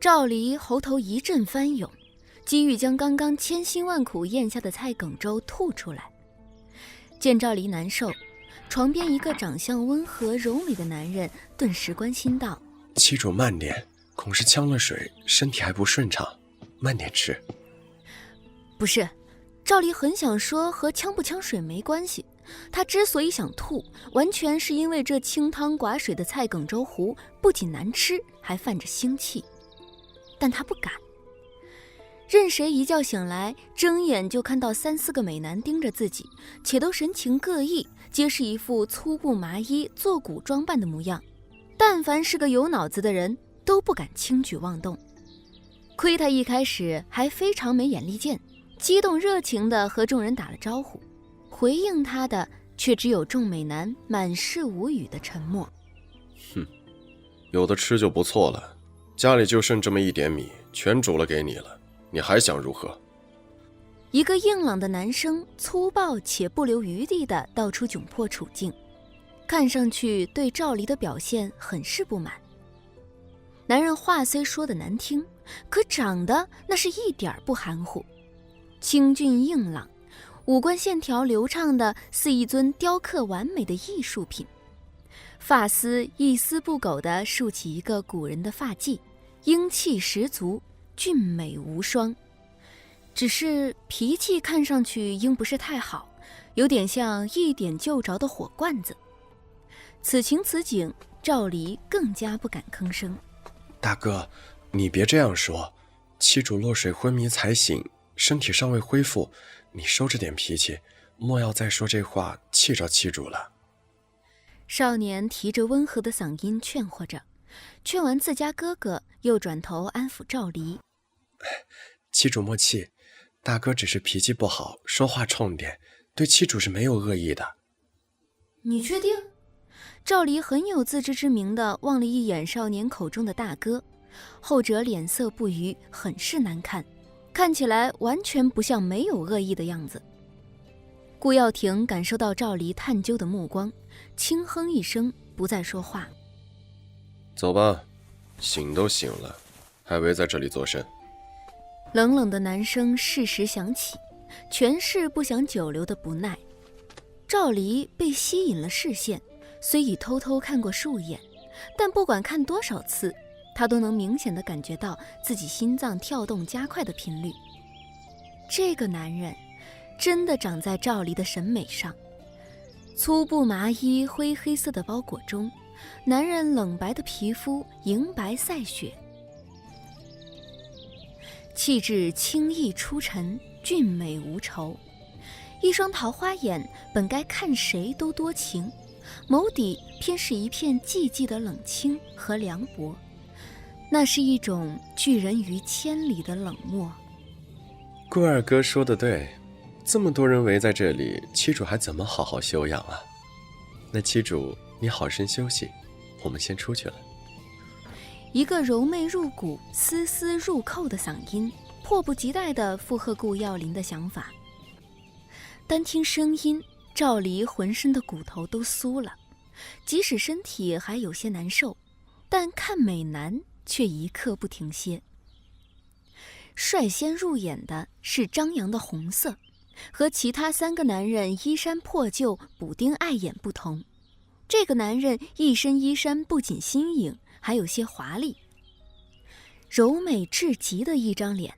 赵离喉头一阵翻涌，急于将刚刚千辛万苦咽下的菜梗粥吐出来。见赵离难受，床边一个长相温和柔美的男人顿时关心道：妻主慢点，恐是呛了水，身体还不顺畅，慢点吃。不是，赵离很想说和呛不呛水没关系，他之所以想吐，完全是因为这清汤寡水的菜梗粥糊不仅难吃，还泛着腥气。但他不敢。任谁一觉醒来，睁眼就看到3、4个美男盯着自己，且都神情各异，皆是一副粗布麻衣做古装扮的模样。但凡是个有脑子的人，都不敢轻举妄动。亏他一开始还非常没眼力见，激动热情地和众人打了招呼，回应他的却只有众美男满是无语的沉默。有的吃就不错了，家里就剩这么一点米，全煮了给你了，你还想如何？一个硬朗的男生粗暴且不留余地地道出窘迫处境，看上去对赵离的表现很是不满。男人话虽说的难听，可长得那是一点不含糊，清俊硬朗，五官线条流畅的似一尊雕刻完美的艺术品，发丝一丝不苟地竖起一个古人的发髻，英气十足，俊美无双。只是脾气看上去应不是太好，有点像一点就着的火罐子。此情此景，赵离更加不敢吭声。大哥，你别这样说，妻主落水昏迷才醒，身体尚未恢复，你收着点脾气，莫要再说这话气着妻主了。少年提着温和的嗓音劝和着，劝完自家哥哥，又转头安抚赵离。妻主莫气，大哥只是脾气不好，说话冲点，对妻主是没有恶意的。你确定？赵离很有自知之明地望了一眼少年口中的大哥，后者脸色不愉，很是难看，看起来完全不像没有恶意的样子。顾耀庭感受到赵离探究的目光，轻哼一声，不再说话。走吧，醒都醒了，还围在这里作甚？冷冷的男声适时响起，全是不想久留的不耐。赵离被吸引了视线，虽已偷偷看过数眼，但不管看多少次，他都能明显地感觉到自己心脏跳动加快的频率。这个男人真的长在赵离的审美上。粗布麻衣灰黑色的包裹中，男人冷白的皮肤银白赛雪，气质轻逸出尘，俊美无愁。一双桃花眼本该看谁都多情，眸底偏是一片寂寂的冷清和凉薄，那是一种拒人于千里的冷漠。顾二哥说的对，这么多人围在这里，妻主还怎么好好休养啊？那妻主你好生休息，我们先出去了。一个柔媚入骨、丝丝入扣的嗓音，迫不及待地附和顾耀林的想法。单听声音，赵离浑身的骨头都酥了，即使身体还有些难受，但看美男却一刻不停歇。率先入眼的是张扬的红色，和其他3个男人衣衫破旧、补丁碍眼不同，这个男人一身衣衫不仅新颖，还有些华丽。柔美至极的一张脸，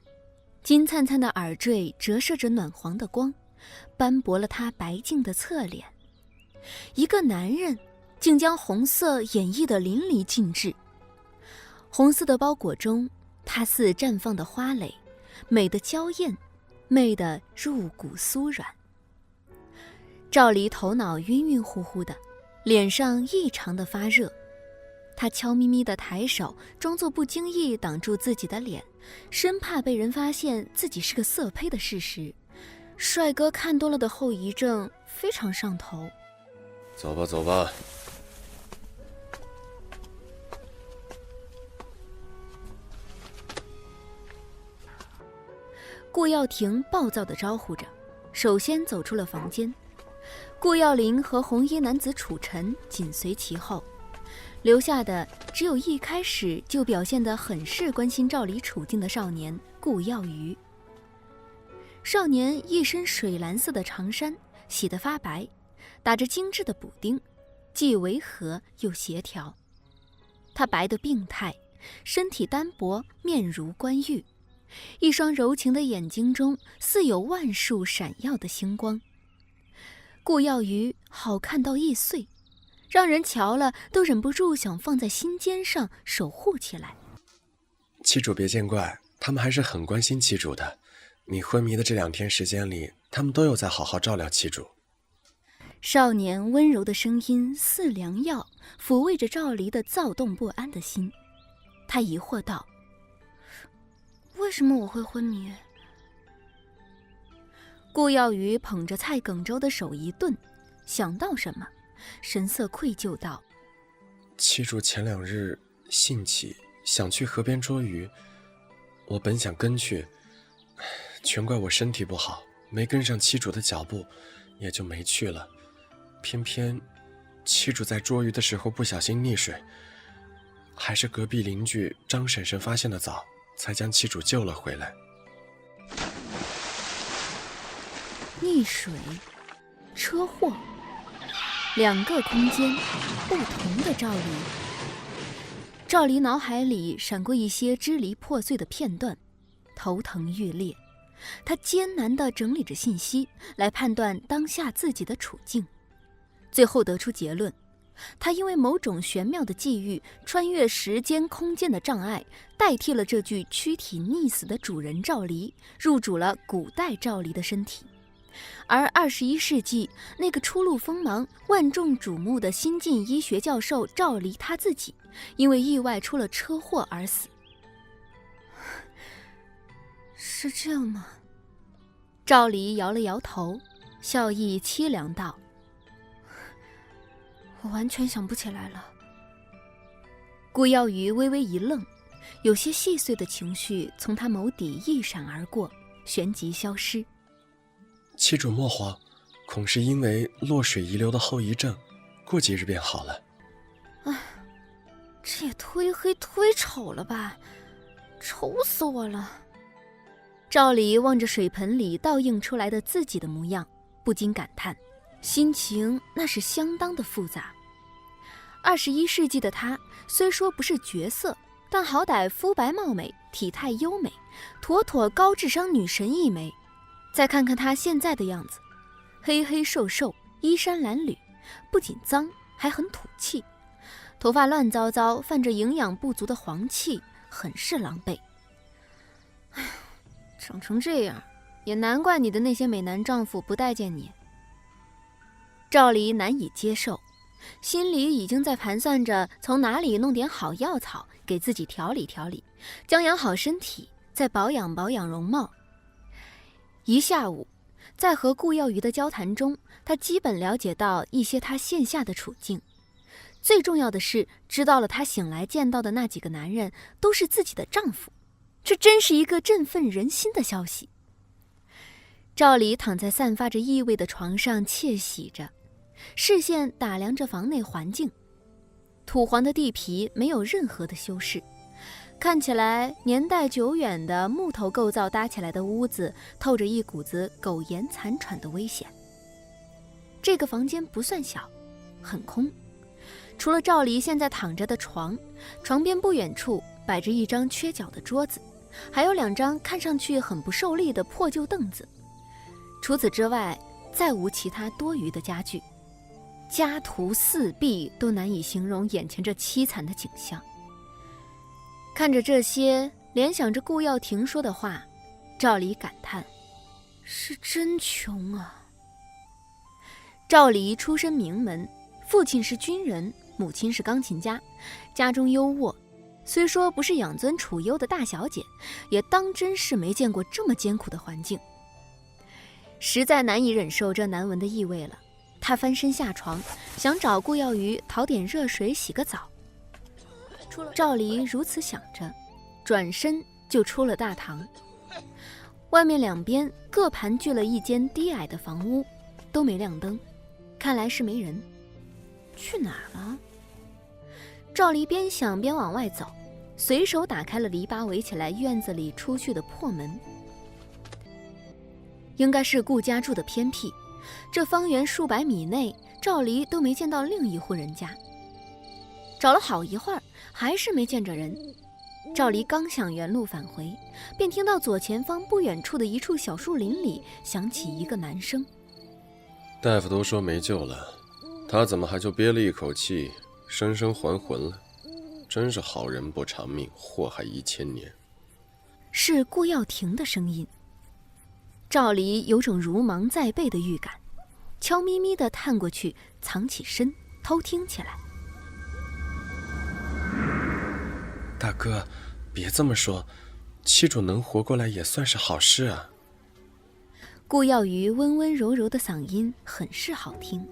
金灿灿的耳坠折射着暖黄的光，斑驳了他白净的侧脸。一个男人竟将红色演绎得淋漓尽致。红色的包裹中，它似绽放的花蕾，美得娇艳，媚得入骨酥软。赵离头脑晕晕乎乎的，脸上异常的发热。他悄咪咪地抬手，装作不经意挡住自己的脸，生怕被人发现自己是个色胚的事实。帅哥看多了的后遗症非常上头。走吧，走吧。顾耀庭暴躁地招呼着，首先走出了房间。顾耀林和红衣男子楚尘紧随其后，留下的只有一开始就表现得很是关心赵离处境的少年顾耀瑜。少年一身水蓝色的长衫，洗得发白，打着精致的补丁，既违和又协调。他白得病态，身体单薄，面如冠玉，一双柔情的眼睛中似有万束闪耀的星光。顾耀瑜好看到易碎，让人瞧了都忍不住想放在心尖上守护起来。妻主别见怪，他们还是很关心妻主的。你昏迷的这2天时间里，他们都有在好好照料妻主。少年温柔的声音似良药，抚慰着赵离的躁动不安的心。他疑惑道：为什么我会昏迷？顾耀瑜捧着菜梗粥的手一顿，想到什么，神色愧疚道：妻主前2日兴起想去河边捉鱼，我本想跟去，全怪我身体不好，没跟上妻主的脚步，也就没去了。偏偏妻主在捉鱼的时候不小心溺水，还是隔壁邻居张婶婶发现的早，才将妻主救了回来。溺水，车祸，2个空间，不同的赵离。赵离脑海里闪过一些支离破碎的片段，头疼欲裂。他艰难地整理着信息，来判断当下自己的处境。最后得出结论，他因为某种玄妙的际遇，穿越时间空间的障碍，代替了这具躯体溺死的主人赵离，入主了古代赵离的身体。而21世纪那个初露锋芒、万众瞩目的新晋医学教授赵离他自己，因为意外出了车祸而死。是这样吗？赵离摇了摇头，笑意凄凉道：我完全想不起来了。顾耀瑜微微一愣，有些细碎的情绪从他眸底一闪而过，旋即消失。妻主莫慌，恐是因为落水遗留的后遗症，过几日便好了。唉，这也忒黑忒丑了吧，丑死我了。赵离望着水盆里倒映出来的自己的模样，不禁感叹，心情那是相当的复杂。21世纪的他虽说不是绝色，但好歹肤白貌美，体态优美，妥妥高智商女神一枚。再看看他现在的样子，黑黑瘦瘦，衣衫褴褛，不仅脏，还很土气，头发乱糟糟，泛着营养不足的黄气，很是狼狈。唉，长成这样，也难怪你的那些美男丈夫不待见你。赵离难以接受，心里已经在盘算着从哪里弄点好药草给自己调理调理，将养好身体，再保养保养容貌。一下午，在和顾耀瑜的交谈中，他基本了解到一些他线下的处境。最重要的是，知道了他醒来见到的那几个男人都是自己的丈夫，这真是一个振奋人心的消息。赵离躺在散发着异味的床上窃喜着，视线打量着房内环境。土黄的地皮没有任何的修饰，看起来年代久远的木头构造搭起来的屋子，透着一股子苟延残喘的危险。这个房间不算小，很空，除了赵离现在躺着的床，床边不远处摆着一张缺角的桌子，还有2张看上去很不受力的破旧凳子。除此之外，再无其他多余的家具。家徒四壁都难以形容眼前这凄惨的景象。看着这些，联想着顾耀庭说的话，赵离感叹：是真穷啊。赵离出身名门，父亲是军人，母亲是钢琴家，家中优渥，虽说不是养尊处优的大小姐，也当真是没见过这么艰苦的环境。实在难以忍受这难闻的异味了，他翻身下床，想找顾耀瑜讨点热水洗个澡。赵离如此想着，转身就出了大堂。外面2边各盘踞了一间低矮的房屋，都没亮灯，看来是没人。去哪儿了？赵离边想边往外走，随手打开了篱笆围起来院子里出去的破门。应该是顾家住的偏僻，这方圆数百米内，赵离都没见到另一户人家。找了好一会儿，还是没见着人。赵离刚想原路返回，便听到左前方不远处的一处小树林里响起一个男声：“大夫都说没救了，他怎么还就憋了一口气，生生还魂了？真是好人不长命，祸害1000年。”是顾耀庭的声音。赵离有种如芒在背的预感，悄咪咪地探过去，藏起身，偷听起来。大哥，别这么说，妻主能活过来也算是好事啊。顾耀瑜温温柔柔的嗓音很是好听。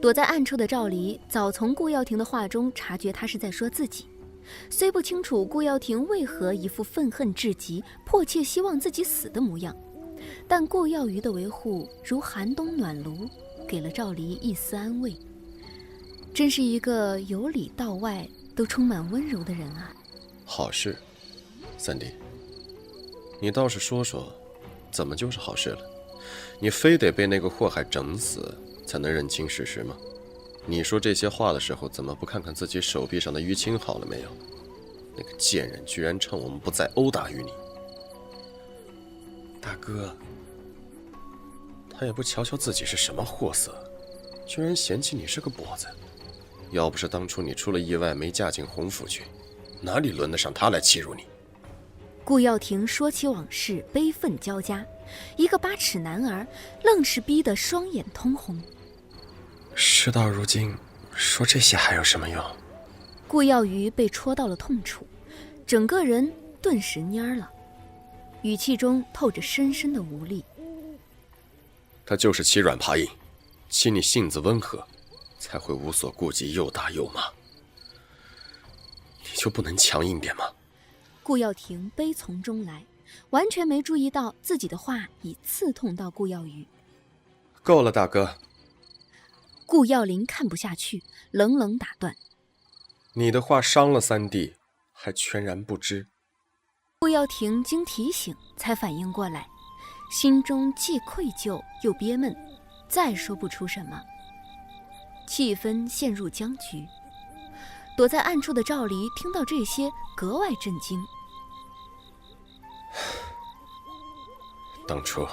躲在暗处的赵离早从顾耀庭的话中察觉他是在说自己，虽不清楚顾耀庭为何一副愤恨至极、迫切希望自己死的模样，但顾耀瑜的维护如寒冬暖炉，给了赵离一丝安慰。真是一个由里到外都充满温柔的人啊。好事，三弟，你倒是说说，怎么就是好事了？你非得被那个祸害整死才能认清事实吗？你说这些话的时候，怎么不看看自己手臂上的淤青好了没有？那个贱人居然趁我们不在殴打于你。大哥，他也不瞧瞧自己是什么货色，居然嫌弃你是个跛子。要不是当初你出了意外没嫁进洪府去，哪里轮得上他来欺辱你？顾耀庭说起往事，悲愤交加，一个8尺男儿愣是逼得双眼通红。事到如今，说这些还有什么用？顾耀瑜被戳到了痛处，整个人顿时蔫了，语气中透着深深的无力。他就是欺软怕硬，欺你性子温和，才会无所顾忌，又打又骂。你就不能强硬点吗？顾耀庭悲从中来，完全没注意到自己的话已刺痛到顾耀瑜。够了，大哥。顾耀林看不下去，冷冷打断：“你的话伤了三弟，还全然不知。”顾耀庭经提醒才反应过来，心中既愧疚又憋闷，再说不出什么。气氛陷入僵局。躲在暗处的赵离听到这些，格外震惊。当初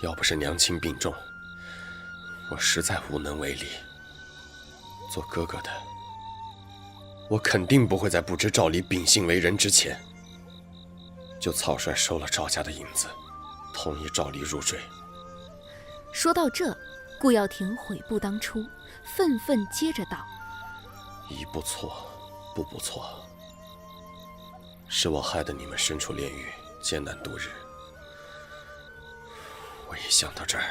要不是娘亲病重，我实在无能为力。做哥哥的，我肯定不会在不知赵离秉性为人之前，就草率收了赵家的银子，同意赵离入赘。说到这，顾耀庭悔不当初，愤愤接着道：“一不错，步步错，是我害得你们身处炼狱，艰难度日。我一想到这儿，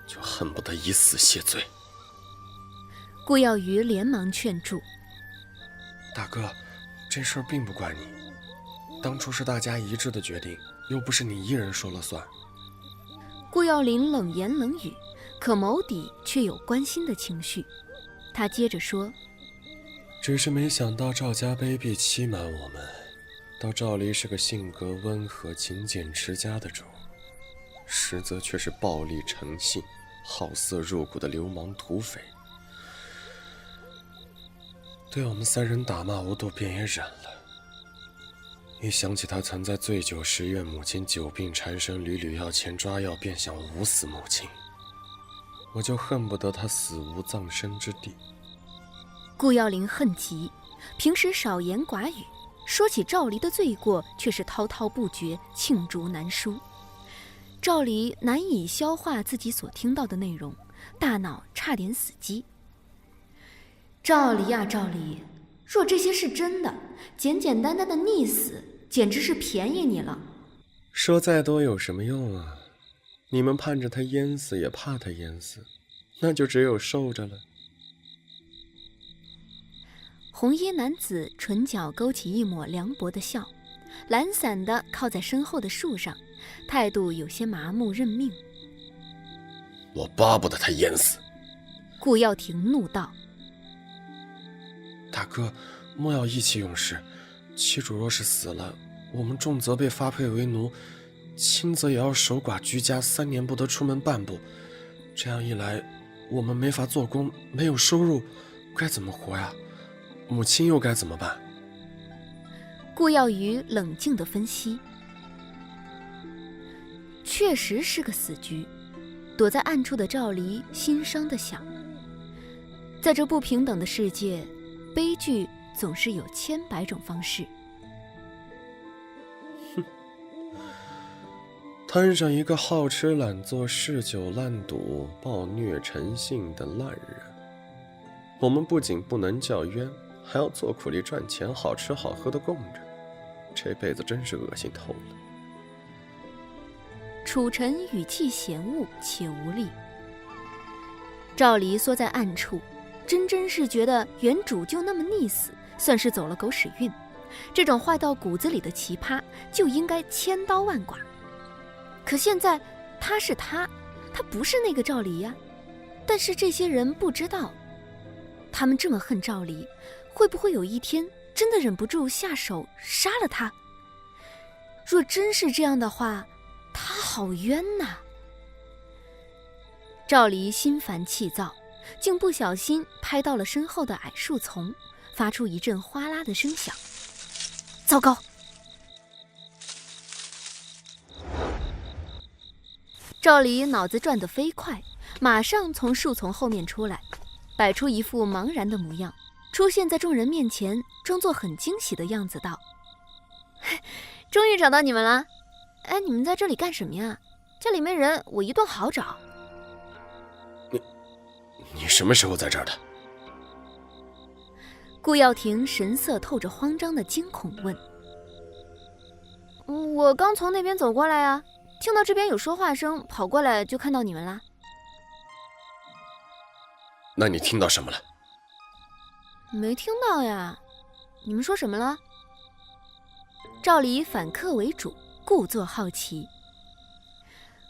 就恨不得以死谢罪。”顾耀瑜连忙劝住：“大哥，这事儿并不怪你，当初是大家一致的决定，又不是你一人说了算。”顾耀林冷言冷语，可眸底却有关心的情绪。他接着说：“只是没想到赵家卑鄙欺瞒我们，倒赵离是个性格温和、勤俭持家的主，实则却是暴力成性、好色入骨的流氓土匪。对我们3人打骂无度，便也忍了。一想起他曾在醉酒时怨母亲久病缠身，屡屡要钱抓药，便想捂死母亲，我就恨不得他死无葬身之地。”顾耀林恨极，平时少言寡语，说起赵离的罪过却是滔滔不绝，罄竹难书。赵离难以消化自己所听到的内容，大脑差点死机。赵离啊赵离，若这些是真的，简简单单的溺死，简直是便宜你了。说再多有什么用啊？你们盼着他淹死，也怕他淹死，那就只有受着了。红衣男子唇角勾起一抹凉薄的笑，懒散地靠在身后的树上，态度有些麻木认命。我巴不得他淹死。顾耀庭怒道：“大哥，莫要意气用事。妻主若是死了，我们重则被发配为奴，轻则也要守寡居家3年不得出门半步。这样一来，我们没法做工，没有收入，该怎么活呀？母亲又该怎么办？顾耀宇冷静地分析，确实是个死局。躲在暗处的赵离心伤地想，在这不平等的世界，悲剧总是有千百种方式。摊上一个好吃懒做、嗜酒烂赌、暴虐成性的烂人，我们不仅不能叫冤，还要做苦力赚钱，好吃好喝的供着，这辈子真是恶心透了。楚尘语气嫌恶且无力，赵离缩在暗处，真是觉得原主就那么溺死，算是走了狗屎运。这种坏到骨子里的奇葩，就应该千刀万剐。可现在他是他不是那个赵离呀。但是这些人不知道，他们这么恨赵离，会不会有一天真的忍不住下手杀了他？若真是这样的话，他好冤呐！赵离心烦气躁，竟不小心拍到了身后的矮树丛，发出一阵哗啦的声响。糟糕！赵离脑子转得飞快，马上从树丛后面出来，摆出一副茫然的模样，出现在众人面前，装作很惊喜的样子道：“终于找到你们了！哎，你们在这里干什么呀？家里没人，我一顿好找。”你什么时候在这儿的？顾耀庭神色透着慌张的惊恐问：“我刚从那边走过来啊，听到这边有说话声，跑过来就看到你们啦。”那你听到什么了？没听到呀，你们说什么了？赵离反客为主，故作好奇。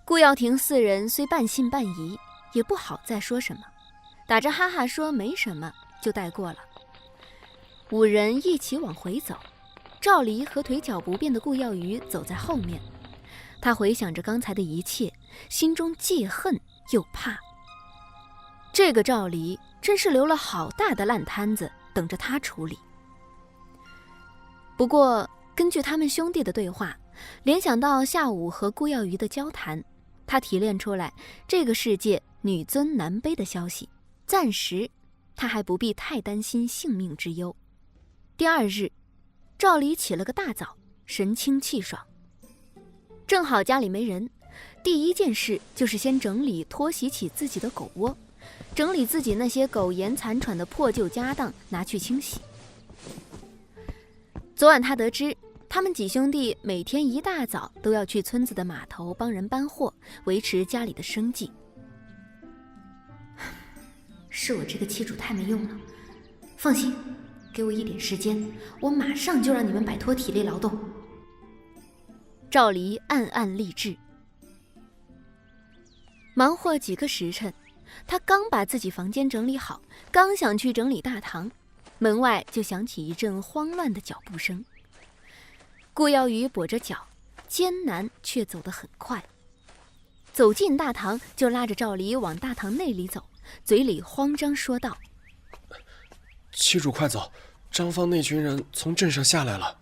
顾耀庭4人虽半信半疑，也不好再说什么，打着哈哈说没什么，就带过了。5人一起往回走，赵离和腿脚不便的顾耀宇走在后面。他回想着刚才的一切，心中既恨又怕。这个赵离真是留了好大的烂摊子等着他处理。不过根据他们兄弟的对话，联想到下午和顾耀宇的交谈，他提炼出来这个世界女尊男卑的消息，暂时他还不必太担心性命之忧。第2日，赵离起了个大早，神清气爽。正好家里没人，第一件事就是先整理拖洗起自己的狗窝，整理自己那些苟延残喘的破旧家当，拿去清洗。昨晚他得知，他们几兄弟每天一大早都要去村子的码头帮人搬货，维持家里的生计。是我这个妻主太没用了，放心，给我一点时间，我马上就让你们摆脱体力劳动。赵离暗暗立志。忙活几个时辰，他刚把自己房间整理好，刚想去整理大堂，门外就响起一阵慌乱的脚步声。顾耀宇跛着脚，艰难却走得很快，走进大堂就拉着赵离往大堂内里走，嘴里慌张说道：“妻主快走，张芳那群人从镇上下来了。”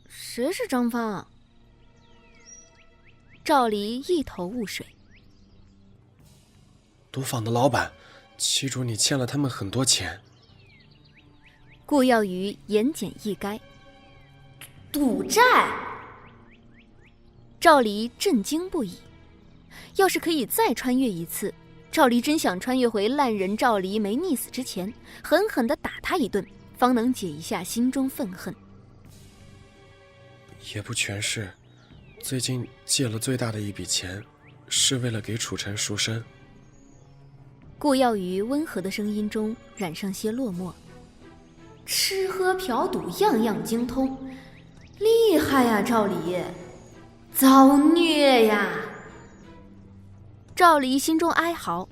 谁是张芳啊？赵离一头雾水。赌坊的老板，妻主你欠了他们很多钱。顾耀宇言简意赅。赌债？赵离震惊不已。要是可以再穿越一次，赵离真想穿越回烂人赵离没溺死之前，狠狠地打他一顿，方能解一下心中愤恨。也不全是，最近借了最大的一笔钱，是为了给楚尘赎身。顾耀宇温和的声音中染上些落寞。吃喝嫖赌样样精通，厉害呀，赵离！遭虐呀！赵离心中哀嚎，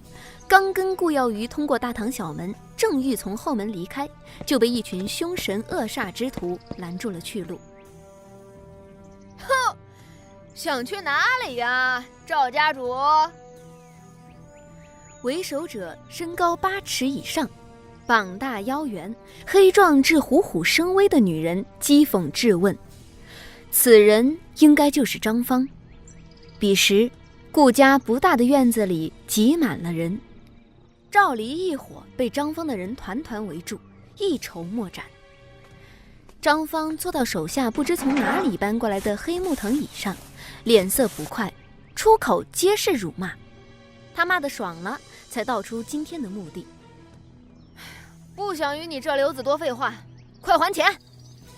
刚跟顾耀瑜通过大堂小门，正欲从后门离开，就被一群凶神恶煞之徒拦住了去路。哼，想去哪里呀，赵家主？为首者身高8尺以上，膀大腰圆，黑壮至虎虎生威的女人讥讽质问。此人应该就是张芳。彼时顾家不大的院子里挤满了人，赵离一伙被张芳的人团团围住，一筹莫展。张芳坐到手下不知从哪里搬过来的黑木藤椅上，脸色不快，出口皆是辱骂。他骂得爽了，才道出今天的目的。不想与你这流子多废话，快还钱！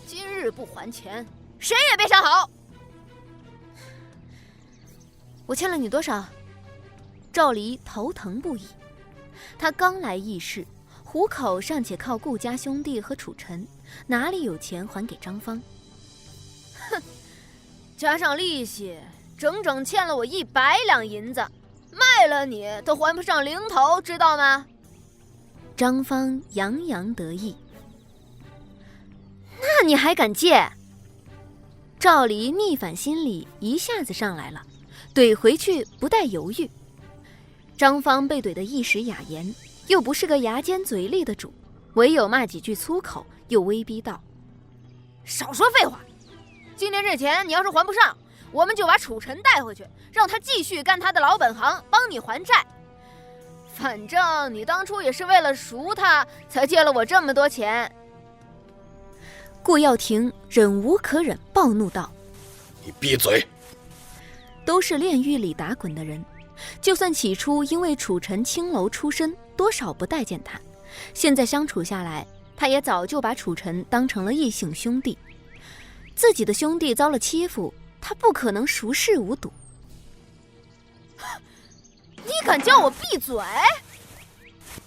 今日不还钱，谁也别想好。我欠了你多少？赵离头疼不已。他刚来议事，糊口尚且靠顾家兄弟和楚尘，哪里有钱还给张芳？哼，加上利息，整整欠了我100两银子，卖了你都还不上零头，知道吗？张芳洋洋得意。那你还敢借？赵离逆反心理一下子上来了，怼回去不带犹豫。张芳被怼得一时哑言，又不是个牙尖嘴利的主，唯有骂几句粗口，又威逼道：少说废话，今天这钱你要是还不上，我们就把楚尘带回去，让他继续干他的老本行，帮你还债。反正你当初也是为了赎他才借了我这么多钱。顾耀庭忍无可忍，暴怒道：你闭嘴！都是炼狱里打滚的人，就算起初因为楚尘青楼出身，多少不待见他，现在相处下来，他也早就把楚尘当成了异姓兄弟。自己的兄弟遭了欺负，他不可能熟视无睹。你敢叫我闭嘴？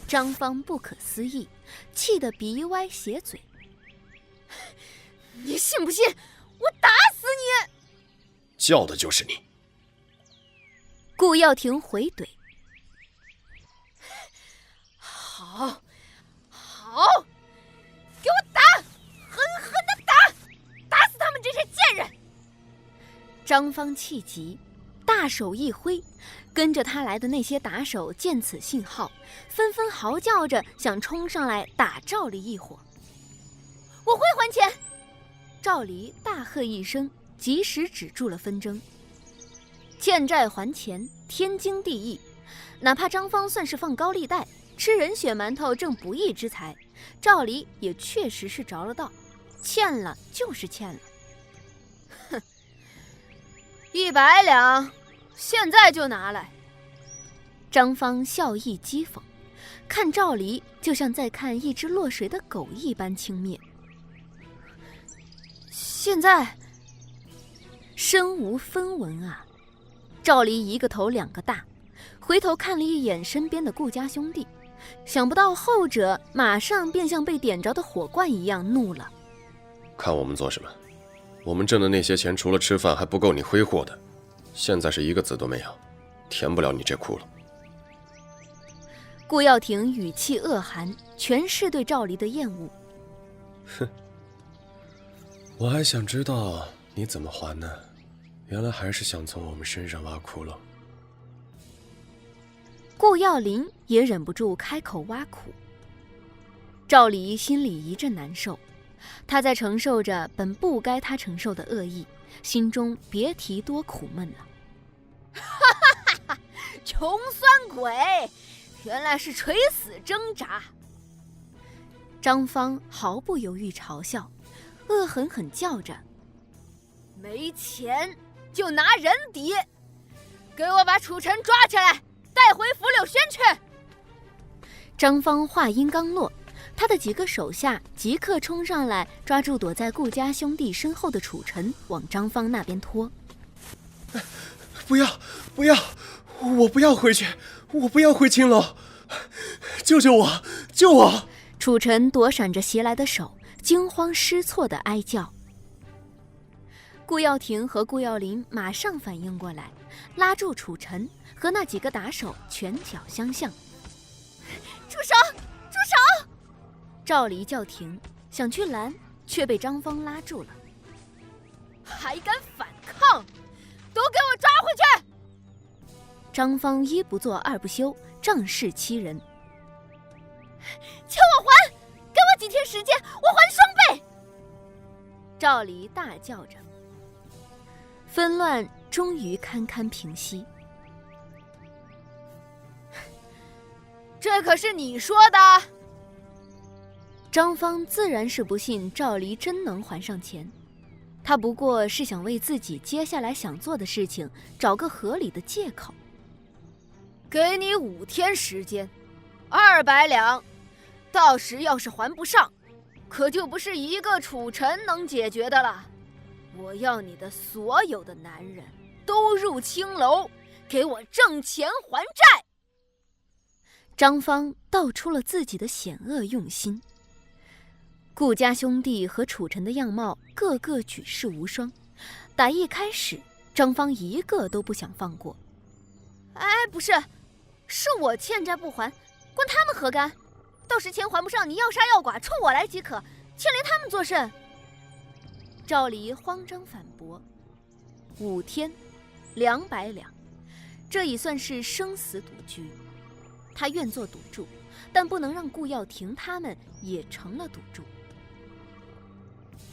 张芳不可思议，气得鼻歪斜嘴。你信不信我打死你？叫的就是你。顾耀庭回怼：好，给我打，狠狠的打死他们这些贱人！张芳气急，大手一挥，跟着他来的那些打手见此信号，纷纷嚎叫着想冲上来打赵离一伙。我会还钱！赵离大喝一声，及时止住了纷争。欠债还钱，天经地义。哪怕张芳算是放高利贷，吃人血馒头挣不义之财，赵离也确实是着了道，欠了就是欠了。哼，100两，现在就拿来！张芳笑意讥讽，看赵离就像在看一只落水的狗一般轻蔑。现在身无分文啊！赵离一个头两个大，回头看了一眼身边的顾家兄弟，想不到后者马上便像被点着的火罐一样怒了。看我们做什么？我们挣的那些钱除了吃饭还不够你挥霍的，现在是一个子都没有，填不了你这窟窿。顾耀庭语气恶寒，全是对赵离的厌恶。哼，我还想知道你怎么还呢，原来还是想从我们身上挖窟窿。顾耀林也忍不住开口挖苦。赵离心里一阵难受，他在承受着本不该他承受的恶意，心中别提多苦闷了。哈哈哈！穷酸鬼，原来是垂死挣扎。张芳毫不犹豫嘲笑，恶狠狠叫着：没钱就拿人抵，给我把楚尘抓起来，带回福柳轩去！张芳话音刚落，他的几个手下即刻冲上来，抓住躲在顾家兄弟身后的楚尘，往张芳那边拖。不要，我不要回去，我不要回青楼，救救我，救我！楚尘躲闪着袭来的手，惊慌失措地哀叫。顾耀庭和顾耀林马上反应过来，拉住楚尘，和那几个打手拳脚相向。住手！住手！赵离叫停，想去拦，却被张芳拉住了。还敢反抗，都给我抓回去！张芳一不做二不休，仗势欺人。钱我还，给我几天时间，我还双倍！赵离大叫着。纷乱终于堪堪平息。这可是你说的。张芳自然是不信赵离真能还上钱，他不过是想为自己接下来想做的事情找个合理的借口。给你5天时间，200两，到时要是还不上，可就不是一个楚臣能解决的了。我要你的所有的男人都入青楼，给我挣钱还债。张芳道出了自己的险恶用心。顾家兄弟和楚臣的样貌个个举世无双，打一开始张芳一个都不想放过。不是，是我欠债不还，关他们何干？到时钱还不上，你要杀要剐冲我来即可，牵连他们作甚？赵离慌张反驳：5天，200两，这已算是生死赌局。他愿做赌注，但不能让顾耀庭他们也成了赌注。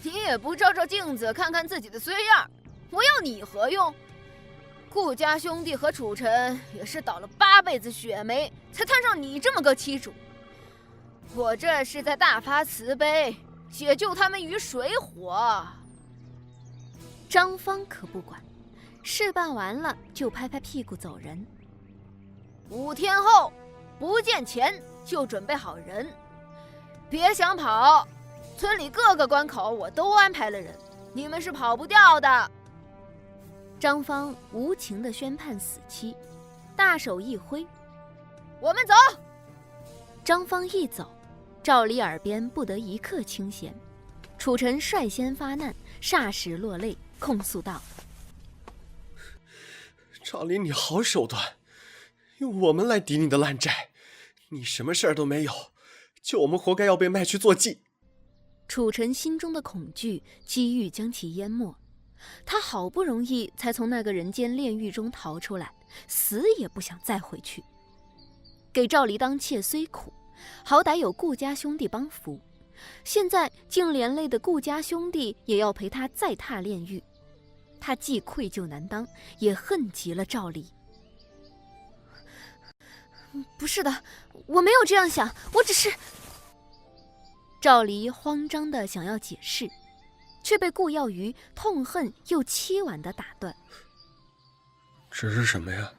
你也不照照镜子看看自己的衰样，我要你何用？顾家兄弟和楚臣也是倒了8辈子血霉，才摊上你这么个欺主。我这是在大发慈悲，解救他们于水火。张芳可不管，事办完了就拍拍屁股走人。5天后不见钱就准备好人，别想跑，村里各个关口我都安排了人，你们是跑不掉的。张芳无情地宣判死期，大手一挥，我们走。张芳一走，赵离耳边不得一刻清闲。楚臣率先发难，霎时落泪，控诉道：赵离，你好手段，用我们来抵你的烂债，你什么事儿都没有，就我们活该要被卖去做妓。楚臣心中的恐惧机遇将其淹没，他好不容易才从那个人间炼狱中逃出来，死也不想再回去。给赵离当妾虽苦，好歹有顾家兄弟帮扶，现在竟连累的顾家兄弟也要陪他再踏炼狱，他既愧疚难当，也恨极了赵离。不是的，我没有这样想，我只是……赵离慌张地想要解释，却被顾耀瑜痛恨又凄婉地打断。只是什么呀？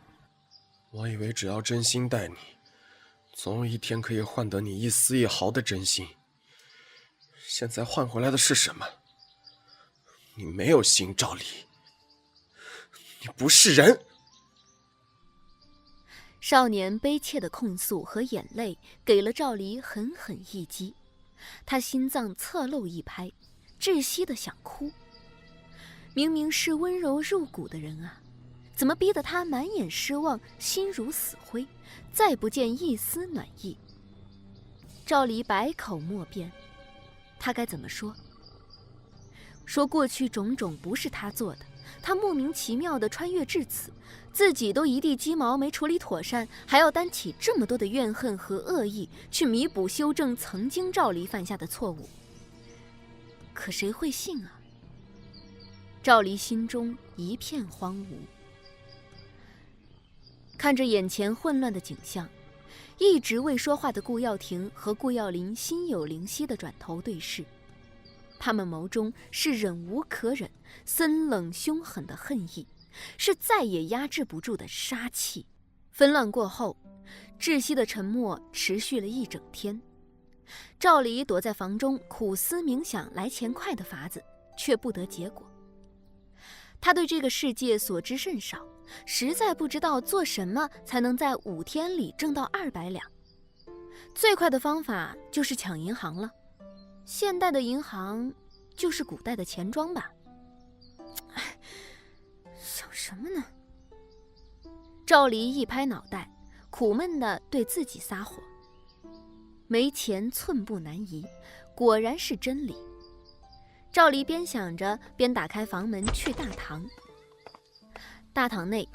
我以为只要真心待你，总有一天可以换得你一丝一毫的真心。现在换回来的是什么？你没有心，赵离，你不是人。少年悲切的控诉和眼泪给了赵离狠狠一击，他心脏侧漏一拍，窒息的想哭。明明是温柔入骨的人啊，怎么逼得他满眼失望，心如死灰，再不见一丝暖意？赵离百口莫辩，他该怎么说？说过去种种不是他做的，他莫名其妙地穿越至此，自己都一地鸡毛没处理妥善，还要担起这么多的怨恨和恶意，去弥补修正曾经赵离犯下的错误。可谁会信啊？赵离心中一片荒芜，看着眼前混乱的景象，一直未说话的顾耀庭和顾耀林心有灵犀地转头对视，他们眸中是忍无可忍、森冷凶狠的恨意，是再也压制不住的杀气。纷乱过后，窒息的沉默持续了一整天。赵离躲在房中苦思冥想来钱快的法子，却不得结果。他对这个世界所知甚少，实在不知道做什么才能在5天里挣到200两。最快的方法就是抢银行了，现代的银行就是古代的钱庄吧。想什么呢？赵离一拍脑袋，苦闷地对自己撒火。没钱寸步难移，果然是真理。赵离边想着边打开房门去大堂。大堂内，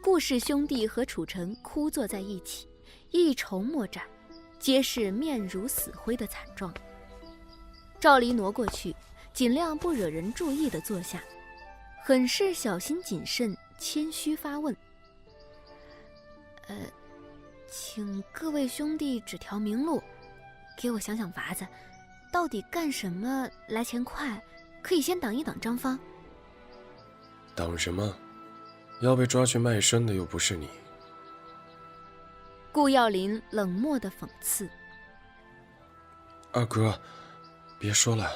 顾氏兄弟和楚臣枯坐在一起，一筹莫展，皆是面如死灰的惨状。赵离挪过去，尽量不惹人注意地坐下，很是小心谨慎，谦虚发问：请各位兄弟指条明路，给我想想法子，到底干什么来钱快，可以先挡一挡张方。挡什么？要被抓去卖身的又不是你。顾耀林冷漠地讽刺。二哥，别说了。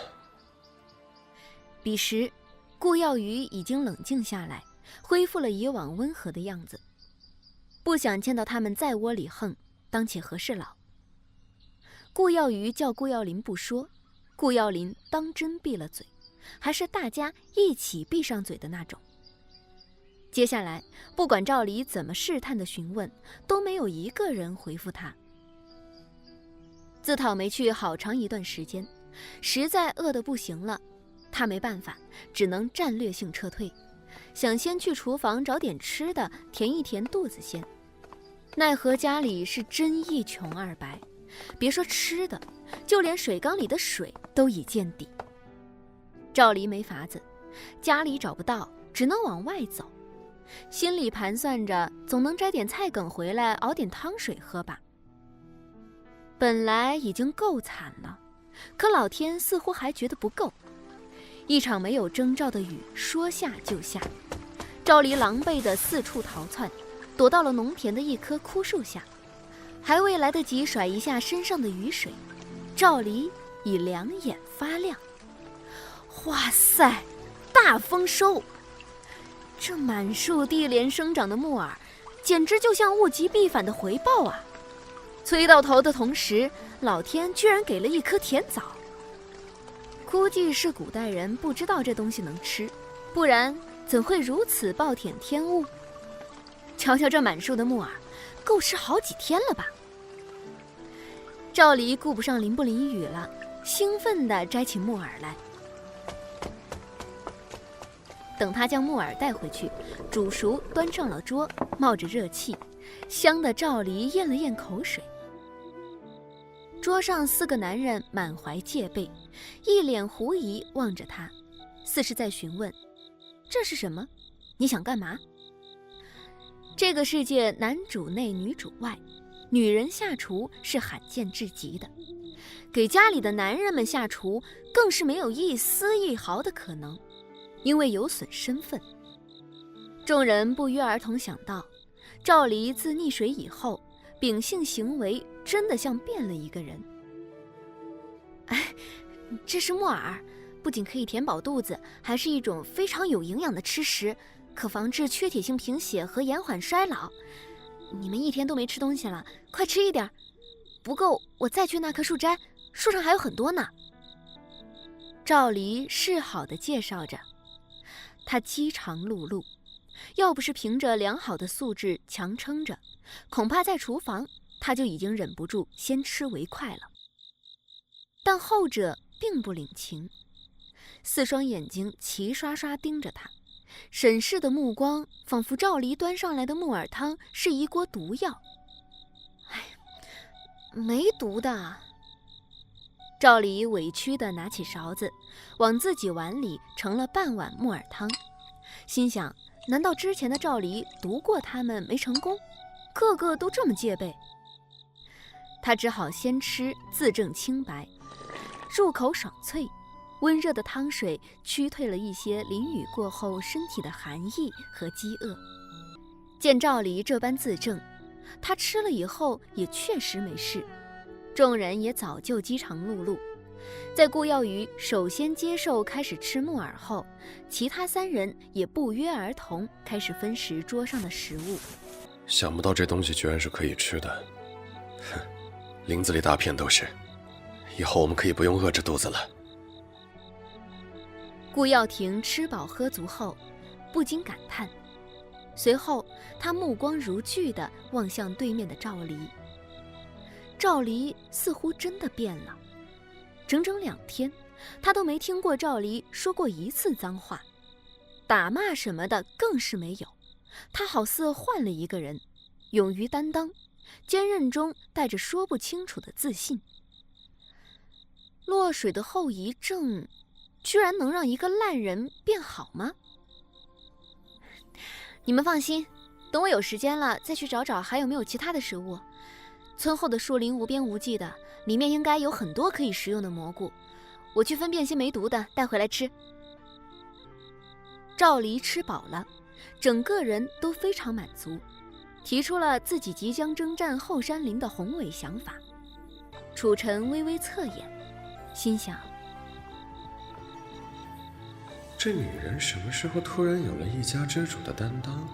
彼时顾耀宇已经冷静下来，恢复了以往温和的样子，不想见到他们再窝里横，当起和事佬。顾耀宇叫顾耀林不说，顾耀林当真闭了嘴，还是大家一起闭上嘴的那种。接下来不管赵离怎么试探的询问，都没有一个人回复他。自讨没趣好长一段时间，实在饿得不行了，他没办法，只能战略性撤退，想先去厨房找点吃的填一填肚子先。奈何家里是真一穷二白，别说吃的，就连水缸里的水都已见底。赵离没法子，家里找不到，只能往外走，心里盘算着总能摘点菜梗回来熬点汤水喝吧。本来已经够惨了，可老天似乎还觉得不够。一场没有征兆的雨说下就下，赵离狼狈地四处逃窜，躲到了农田的一棵枯树下，还未来得及甩一下身上的雨水，赵离已两眼发亮。哇塞，大丰收！这满树地连生长的木耳，简直就像物极必反的回报啊！催到头的同时，老天居然给了一颗甜枣。估计是古代人不知道这东西能吃，不然怎会如此暴殄天物？瞧瞧这满树的木耳，够吃好几天了吧？赵离顾不上淋不淋雨了，兴奋地摘起木耳来。等他将木耳带回去，煮熟端上了桌，冒着热气，香的赵离咽了咽口水。桌上4个男人满怀戒备，一脸狐疑望着他，似是在询问：这是什么？你想干嘛？这个世界男主内女主外，女人下厨是罕见至极的，给家里的男人们下厨更是没有一丝一毫的可能，因为有损身份。众人不约而同想到，赵离自溺水以后，秉性行为真的像变了一个人。这是木耳，不仅可以填饱肚子，还是一种非常有营养的吃食，可防治缺铁性贫血和延缓衰老。你们一天都没吃东西了，快吃一点，不够我再去那棵树摘，树上还有很多呢。赵离示好地介绍着，他饥肠辘辘，要不是凭着良好的素质强撑着，恐怕在厨房他就已经忍不住先吃为快了。但后者并不领情，4双眼睛齐刷刷盯着他，审视的目光仿佛赵离端上来的木耳汤是一锅毒药。没毒的。赵离委屈地拿起勺子，往自己碗里盛了半碗木耳汤，心想：难道之前的赵离毒过他们没成功？个个都这么戒备？他只好先吃，自证清白。入口爽脆，温热的汤水驱退了一些淋雨过后身体的寒意和饥饿。见赵离这般自证，他吃了以后也确实没事，众人也早就饥肠辘辘。在顾耀宇首先接受开始吃木耳后，其他3人也不约而同开始分食桌上的食物。想不到这东西居然是可以吃的，哼，林子里大片都是，以后我们可以不用饿着肚子了。顾耀庭吃饱喝足后，不禁感叹，随后他目光如炬地望向对面的赵离。赵离似乎真的变了。整整2天，他都没听过赵离说过一次脏话，打骂什么的更是没有。他好似换了一个人，勇于担当，坚韧中带着说不清楚的自信。落水的后遗症，居然能让一个烂人变好吗？你们放心，等我有时间了再去找找还有没有其他的食物。村后的树林无边无际的，里面应该有很多可以食用的蘑菇，我去分辨些没毒的带回来吃。赵离吃饱了，整个人都非常满足，提出了自己即将征战后山林的宏伟想法。楚尘微微侧眼，心想：这女人什么时候突然有了一家之主的担当？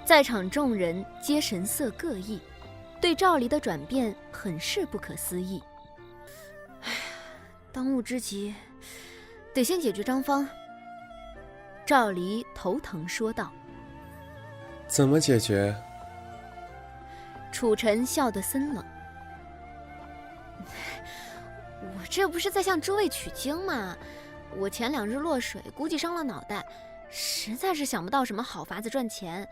在场众人皆神色各异，对赵离的转变很是不可思议。哎呀，当务之急得先解决张芳。赵离头疼说道。怎么解决？楚尘笑得森冷。我这不是在向诸位取经吗？我前2日落水，估计伤了脑袋，实在是想不到什么好法子赚钱，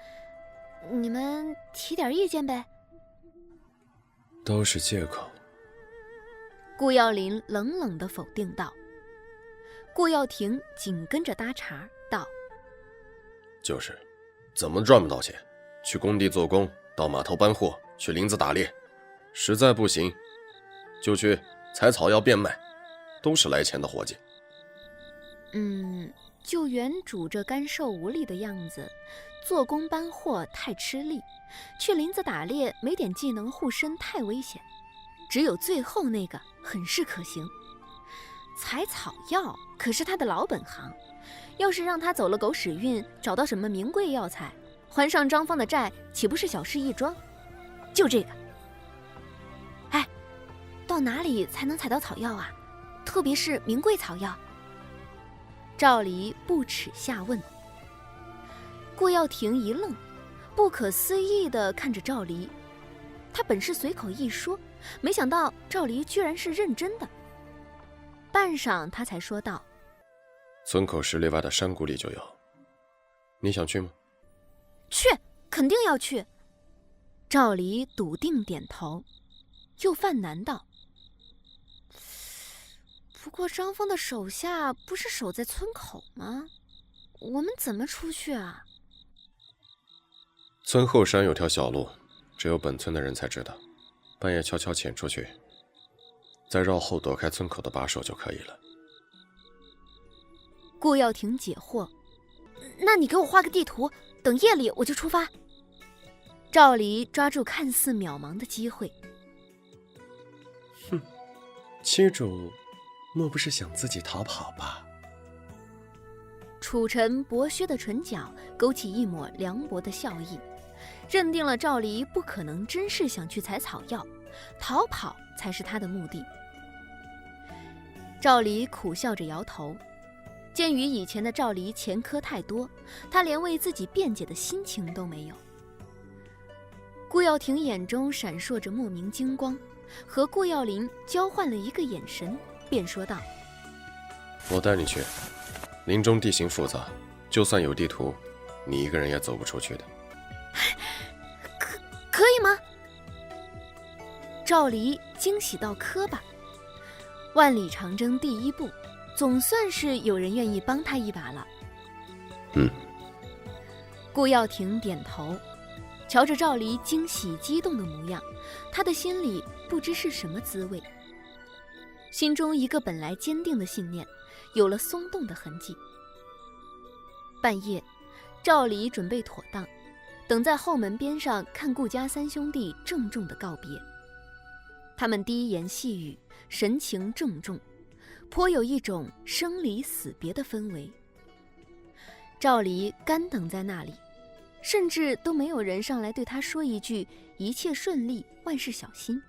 你们提点意见呗。都是借口。顾耀林冷冷地否定道。顾耀庭紧跟着搭茬道：就是，怎么赚不到钱？去工地做工，到码头搬货，去林子打猎，实在不行，就去采草药变卖，都是来钱的活计。就原主这干瘦无力的样子，做工搬货太吃力，去林子打猎没点技能护身太危险，只有最后那个很是可行。采草药可是他的老本行，要是让他走了狗屎运，找到什么名贵药材，还上张芳的债，岂不是小事一桩？就这个。哎，到哪里才能采到草药啊？特别是名贵草药？赵离不耻下问。顾耀庭一愣，不可思议地看着赵离。他本是随口一说，没想到赵离居然是认真的。半晌，他才说道：村口10里外的山谷里就有，你想去吗？去，肯定要去。赵离笃定点头，又犯难道：不过张峰的手下不是守在村口吗？我们怎么出去啊？村后山有条小路，只有本村的人才知道，半夜悄悄潜出去，再绕后躲开村口的把手就可以了。顾耀庭解惑：那你给我画个地图，等夜里我就出发。赵离抓住看似渺茫的机会。哼，七主莫不是想自己逃跑吧？楚尘薄削的唇角勾起一抹凉薄的笑意，认定了赵离不可能真是想去采草药，逃跑才是他的目的。赵离苦笑着摇头，鉴于以前的赵离前科太多，他连为自己辩解的心情都没有。顾耀庭眼中闪烁着莫名精光，和顾耀林交换了一个眼神，便说道：我带你去，林中地形复杂，就算有地图，你一个人也走不出去的。可以吗？赵离惊喜到磕巴，万里长征第一步，总算是有人愿意帮他一把了。顾耀庭点头，瞧着赵离惊喜激动的模样，他的心里不知是什么滋味。心中一个本来坚定的信念有了松动的痕迹。半夜，赵离准备妥当，等在后门边上看顾家3兄弟郑重的告别。他们低言细语，神情郑重，颇有一种生离死别的氛围。赵离干等在那里，甚至都没有人上来对他说一句一切顺利，万事小心。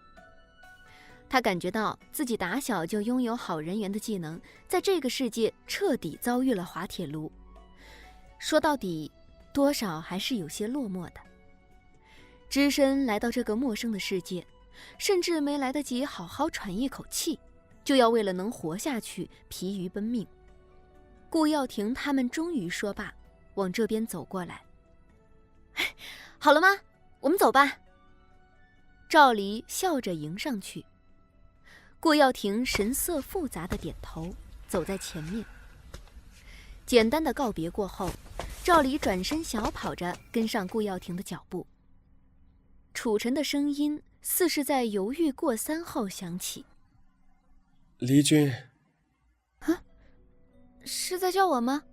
他感觉到自己打小就拥有好人缘的技能，在这个世界彻底遭遇了滑铁卢。说到底，多少还是有些落寞的。只身来到这个陌生的世界，甚至没来得及好好喘一口气，就要为了能活下去疲于奔命。顾耀庭他们终于说罢，往这边走过来。好了吗？我们走吧。赵离笑着迎上去。顾耀庭神色复杂的点头，走在前面。简单的告别过后，赵离转身小跑着跟上顾耀庭的脚步。楚尘的声音似是在犹豫过3后响起。离君。啊，是在叫我吗？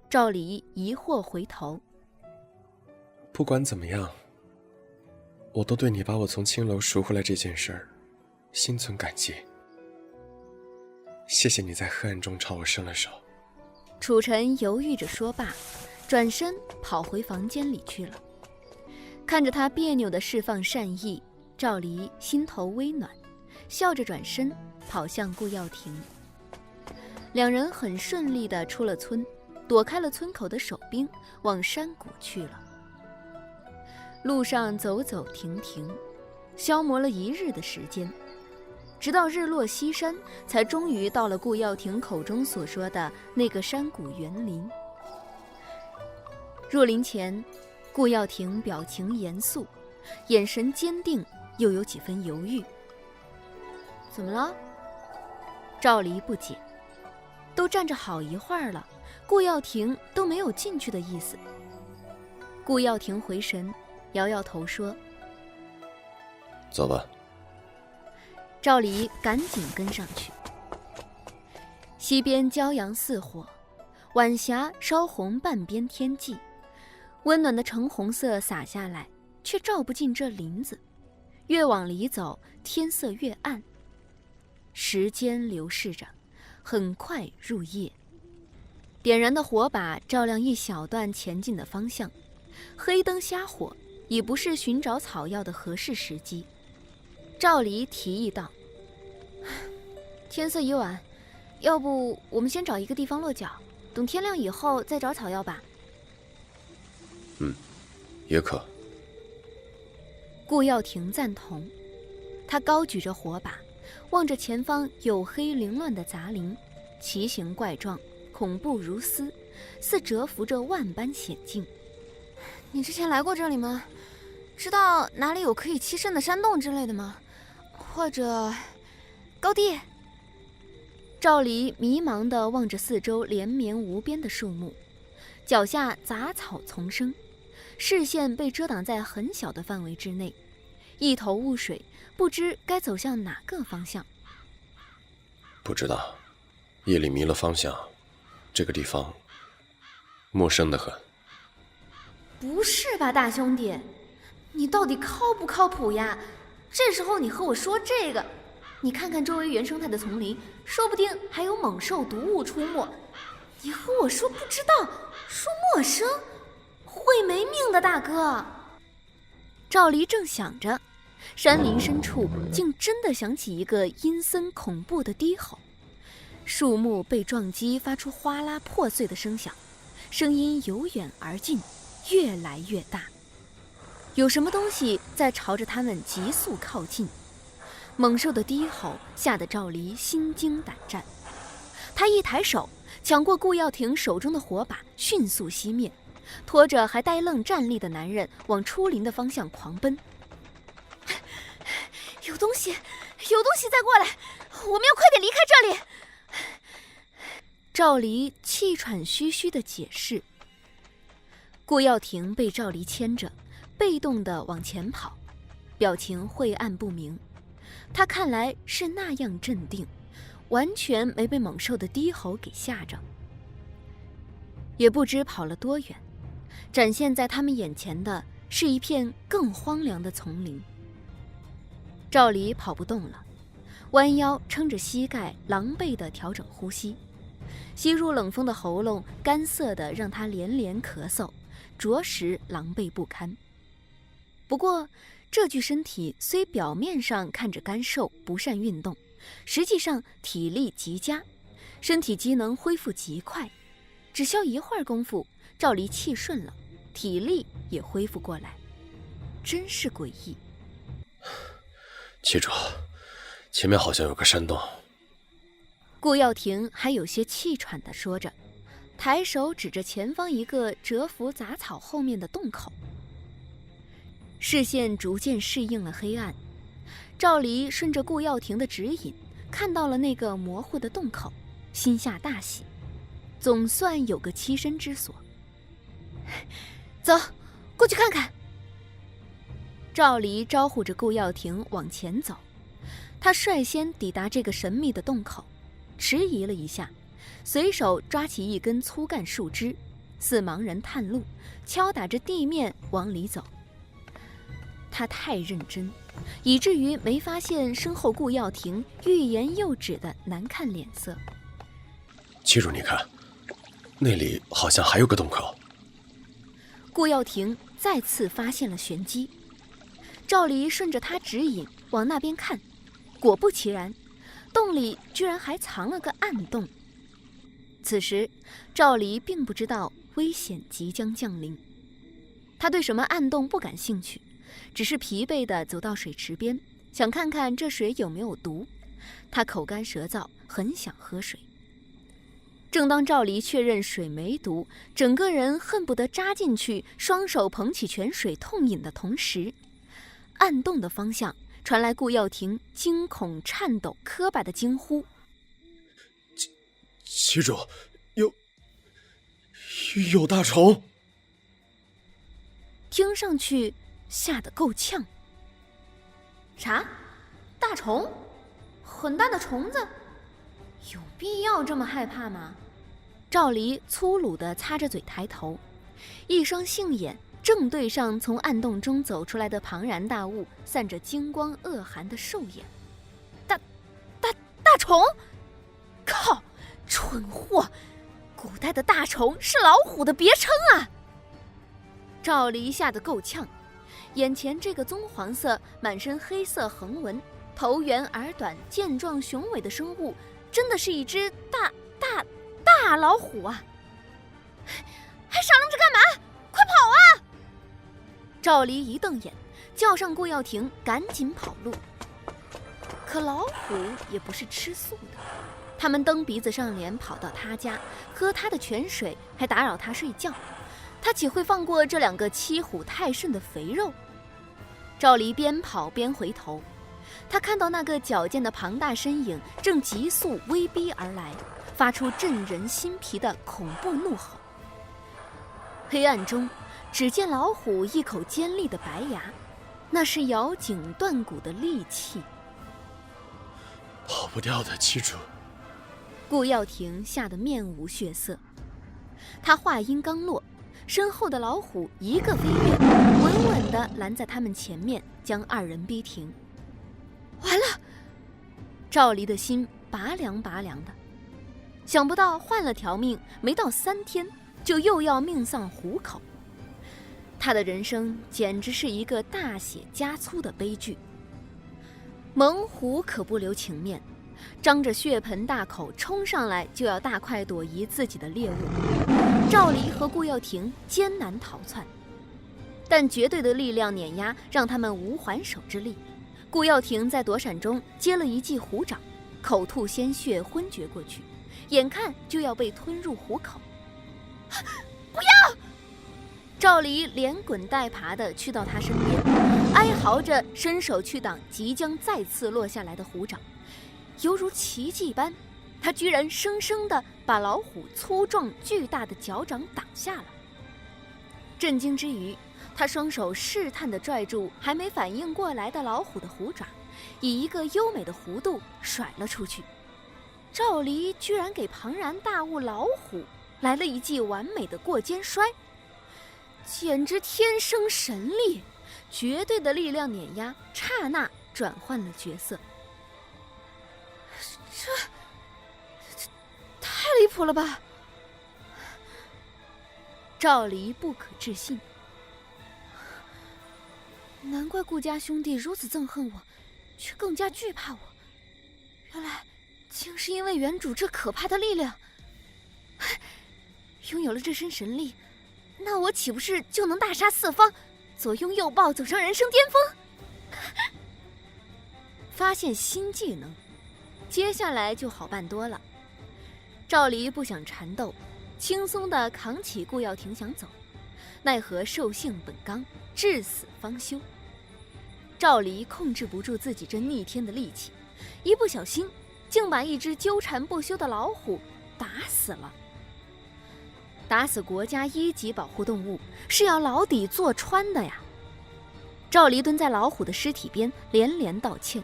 赵离疑惑回头。不管怎么样，我都对你把我从青楼赎回来这件事儿心存感激。谢谢你在黑暗中朝我伸了手。楚尘犹豫着说罢，转身跑回房间里去了。看着他别扭地释放善意，赵离心头微暖，笑着转身跑向顾耀庭。两人很顺利地出了村，躲开了村口的守兵，往山谷去了。路上走走停停，消磨了1日的时间，直到日落西山，才终于到了顾耀庭口中所说的那个山谷园林。入林前，顾耀庭表情严肃，眼神坚定，又有几分犹豫。怎么了？赵离不解。都站着好一会儿了，顾耀庭都没有进去的意思。顾耀庭回神，摇摇头说：走吧。赵离赶紧跟上去。西边骄阳似火，晚霞烧红半边天际，温暖的橙红色洒下来，却照不进这林子。越往里走，天色越暗。时间流逝着，很快入夜。点燃的火把照亮一小段前进的方向，黑灯瞎火已不是寻找草药的合适时机。赵离提议道：天色已晚，要不我们先找一个地方落脚，等天亮以后再找草药吧。也可。顾耀庭赞同，他高举着火把，望着前方黝黑凌乱的杂林，奇形怪状，恐怖如斯，似蛰伏着万般险境。你之前来过这里吗？知道哪里有可以栖身的山洞之类的吗？或者高地？赵离迷茫地望着四周连绵无边的树木，脚下杂草丛生，视线被遮挡在很小的范围之内，一头雾水，不知该走向哪个方向。不知道，夜里迷了方向，这个地方陌生得很。不是吧，大兄弟，你到底靠不靠谱呀？这时候你和我说这个，你看看周围原生态的丛林，说不定还有猛兽毒物出没。你和我说不知道，说陌生，会没命的，大哥。赵离正想着，山林深处竟真的响起一个阴森恐怖的低吼，树木被撞击发出哗啦破碎的声响，声音由远而近，越来越大。有什么东西在朝着他们急速靠近，猛兽的低吼吓得赵离心惊胆战。他一抬手抢过顾耀庭手中的火把，迅速熄灭，拖着还呆愣站立的男人往出林的方向狂奔。有东西再过来，我们要快点离开这里。赵离气喘吁吁地解释。顾耀庭被赵离牵着，被动地往前跑，表情晦暗不明。他看来是那样镇定，完全没被猛兽的低吼给吓着。也不知跑了多远，展现在他们眼前的是一片更荒凉的丛林。赵离跑不动了，弯腰撑着膝盖，狼狈地调整呼吸。吸入冷风的喉咙干涩的让他连连咳嗽，着实狼狈不堪。不过这具身体虽表面上看着干瘦不善运动，实际上体力极佳，身体机能恢复极快，只消一会儿功夫，赵离气顺了，体力也恢复过来，真是诡异。七主，前面好像有个山洞。顾耀庭还有些气喘地说着，抬手指着前方一个蛰伏杂草后面的洞口。视线逐渐适应了黑暗，赵离顺着顾耀庭的指引，看到了那个模糊的洞口，心下大喜，总算有个栖身之所。走，过去看看。赵离招呼着顾耀庭往前走，他率先抵达这个神秘的洞口，迟疑了一下，随手抓起一根粗干树枝，似盲人探路，敲打着地面往里走。他太认真，以至于没发现身后顾耀庭欲言又止的难看脸色。七主，你看，那里好像还有个洞口。顾耀庭再次发现了玄机，赵离顺着他指引往那边看，果不其然，洞里居然还藏了个暗洞。此时赵离并不知道危险即将降临，他对什么暗洞不感兴趣，只是疲惫地走到水池边，想看看这水有没有毒。他口干舌燥，很想喝水。正当赵离确认水没毒，整个人恨不得扎进去，双手捧起泉水痛饮的同时，暗洞的方向传来顾耀庭惊恐颤抖磕巴的惊呼：七主，有大虫！听上去吓得够呛。啥？大虫？很大的虫子？有必要这么害怕吗？赵离粗鲁地擦着嘴抬头，一双杏眼正对上从暗洞中走出来的庞然大物，散着金光恶寒的兽眼。大虫？靠！蠢货！古代的大虫是老虎的别称啊！赵离吓得够呛，眼前这个棕黄色、满身黑色横纹、头圆耳短、健壮雄伟的生物，真的是一只大老虎啊！还傻愣着干嘛？快跑啊！赵离一瞪眼，叫上顾耀庭赶紧跑路。可老虎也不是吃素的，他们蹬鼻子上脸跑到他家，喝他的泉水，还打扰他睡觉，他岂会放过这两个欺虎太甚的肥肉？赵离边跑边回头，他看到那个矫健的庞大身影正急速威逼而来，发出震人心脾的恐怖怒吼。黑暗中，只见老虎一口尖利的白牙，那是咬颈断骨的利器。跑不掉的，七主。顾耀庭吓得面无血色。他话音刚落，身后的老虎一个飞跃，稳稳地拦在他们前面，将二人逼停。完了！赵离的心拔凉拔凉的，想不到换了条命，没到3天就又要命丧虎口。他的人生简直是一个大写加粗的悲剧。猛虎可不留情面，张着血盆大口冲上来，就要大快朵颐自己的猎物。赵离和顾耀庭艰难逃窜，但绝对的力量碾压让他们无还手之力。顾耀庭在躲闪中接了一记虎掌，口吐鲜血，昏厥过去，眼看就要被吞入虎口。不要！赵离连滚带爬地去到他身边，哀嚎着伸手去挡即将再次落下来的虎掌，犹如奇迹般，他居然生生地把老虎粗壮巨大的脚掌挡下了。震惊之余，他双手试探地拽住还没反应过来的老虎的虎爪，以一个优美的弧度甩了出去。赵离居然给庞然大物老虎来了一记完美的过肩摔，简直天生神力，绝对的力量碾压，刹那转换了角色。这太离谱了吧！赵离不可置信，难怪顾家兄弟如此憎恨我，却更加惧怕我。原来竟是因为原主这可怕的力量。拥有了这身神力，那我岂不是就能大杀四方，左拥右抱，走上人生巅峰？发现新技能，接下来就好办多了。赵离不想缠斗，轻松地扛起顾耀庭想走，奈何兽性本刚，至死方休。赵离控制不住自己这逆天的力气，一不小心竟把一只纠缠不休的老虎打死了。打死国家1级保护动物是要牢底坐穿的呀！赵离蹲在老虎的尸体边连连道歉，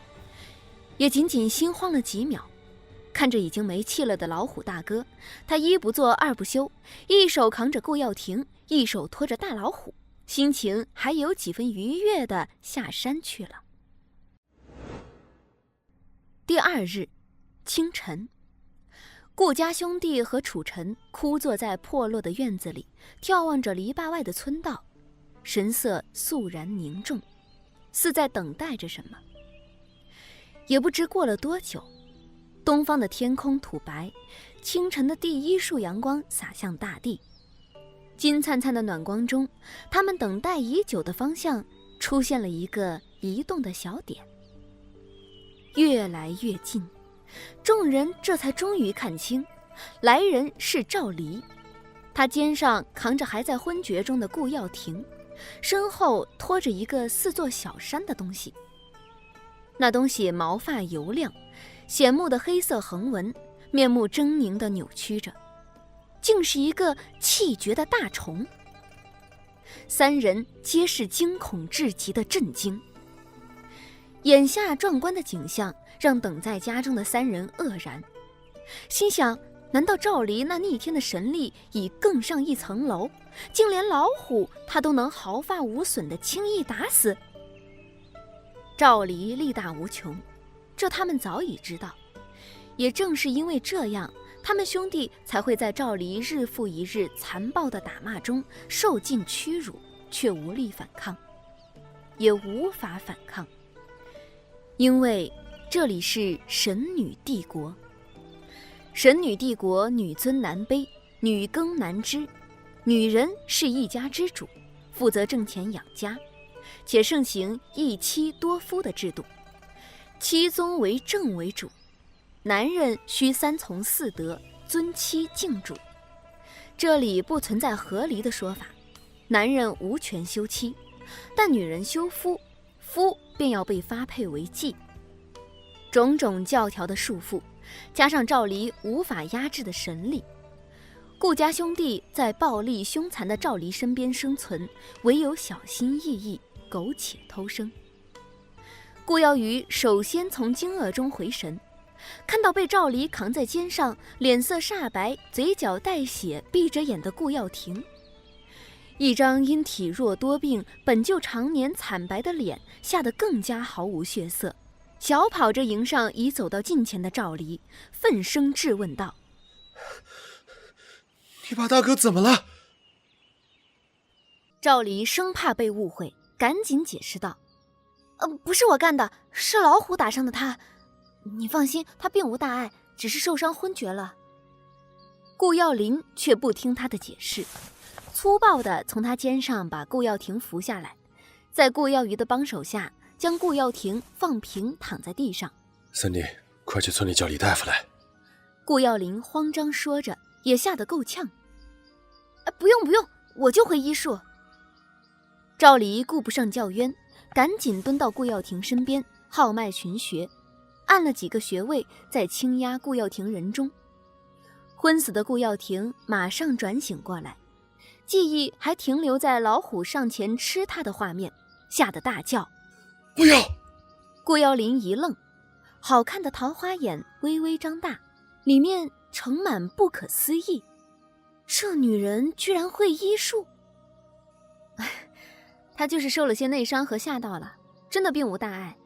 也仅仅心慌了几秒。看着已经没气了的老虎大哥，他一不做二不休，一手扛着顾耀庭，一手拖着大老虎，心情还有几分愉悦地下山去了。第2日清晨，顾家兄弟和楚臣枯坐在破落的院子里，眺望着篱笆外的村道，神色肃然凝重，似在等待着什么。也不知过了多久，东方的天空吐白，清晨的第1束阳光洒向大地。金灿灿的暖光中，他们等待已久的方向出现了一个移动的小点。越来越近，众人这才终于看清，来人是赵离。他肩上扛着还在昏厥中的顾耀庭，身后拖着一个似座小山的东西。那东西毛发油亮，显目的黑色横纹，面目狰狞地扭曲着，竟是一个气绝的大虫。3人皆是惊恐至极的震惊。眼下壮观的景象让等在家中的3人愕然，心想：难道赵离那逆天的神力已更上一层楼，竟连老虎他都能毫发无损地轻易打死？赵离力大无穷，这他们早已知道。也正是因为这样，他们兄弟才会在赵离日复一日残暴的打骂中受尽屈辱，却无力反抗，也无法反抗。因为这里是神女帝国，神女帝国女尊男卑，女耕男织，女人是一家之主，负责挣钱养家，且盛行一妻多夫的制度，妻宗为正为主，男人需3从4德，尊妻敬主。这里不存在合离的说法，男人无权休妻，但女人休夫，夫便要被发配为妓。种种教条的束缚，加上赵离无法压制的神力，顾家兄弟在暴力凶残的赵离身边生存，唯有小心翼翼，苟且偷生。顾耀瑜首先从惊愕中回神，看到被赵离扛在肩上，脸色煞白，嘴角带血，闭着眼的顾耀庭，一张因体弱多病本就常年惨白的脸吓得更加毫无血色，小跑着迎上已走到近前的赵离，愤声质问道：你把大哥怎么了？赵离生怕被误会，赶紧解释道：不是我干的，是老虎打伤的他，你放心，他并无大碍，只是受伤昏厥了。顾耀林却不听他的解释，粗暴地从他肩上把顾耀庭扶下来，在顾耀瑜的帮手下将顾耀庭放平躺在地上。三弟，快去村里叫李大夫来。顾耀林慌张说着，也吓得够呛。不用，我就会医术。赵离顾不上叫冤，赶紧蹲到顾耀庭身边，号脉群穴，按了几个穴位，再轻压顾耀庭人中。昏死的顾耀庭马上转醒过来，记忆还停留在老虎上前吃他的画面，吓得大叫：不要！顾耀林一愣，好看的桃花眼微微张大，里面盛满不可思议。这女人居然会医术！她就是受了些内伤和吓到了，真的并无大碍。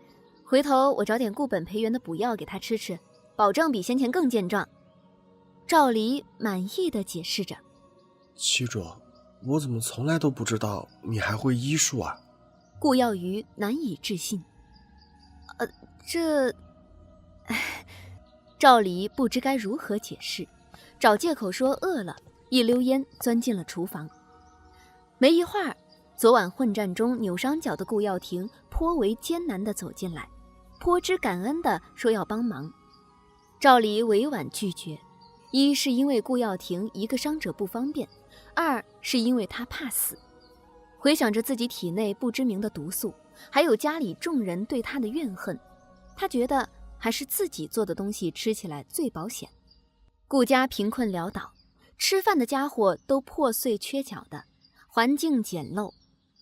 回头我找点固本培元的补药给她吃吃，保证比先前更健壮。赵离满意地解释着。七主，我怎么从来都不知道你还会医术啊？顾耀瑜难以置信。赵离不知该如何解释，找借口说饿了，一溜烟钻进了厨房。没一会儿，昨晚混战中扭伤脚的顾耀庭颇为艰难地走进来，颇知感恩地说要帮忙。赵离委婉拒绝，一是因为顾耀庭一个伤者不方便，二是因为他怕死。回想着自己体内不知名的毒素，还有家里众人对他的怨恨，他觉得还是自己做的东西吃起来最保险。顾家贫困潦倒，吃饭的家伙都破碎缺角的，环境简陋，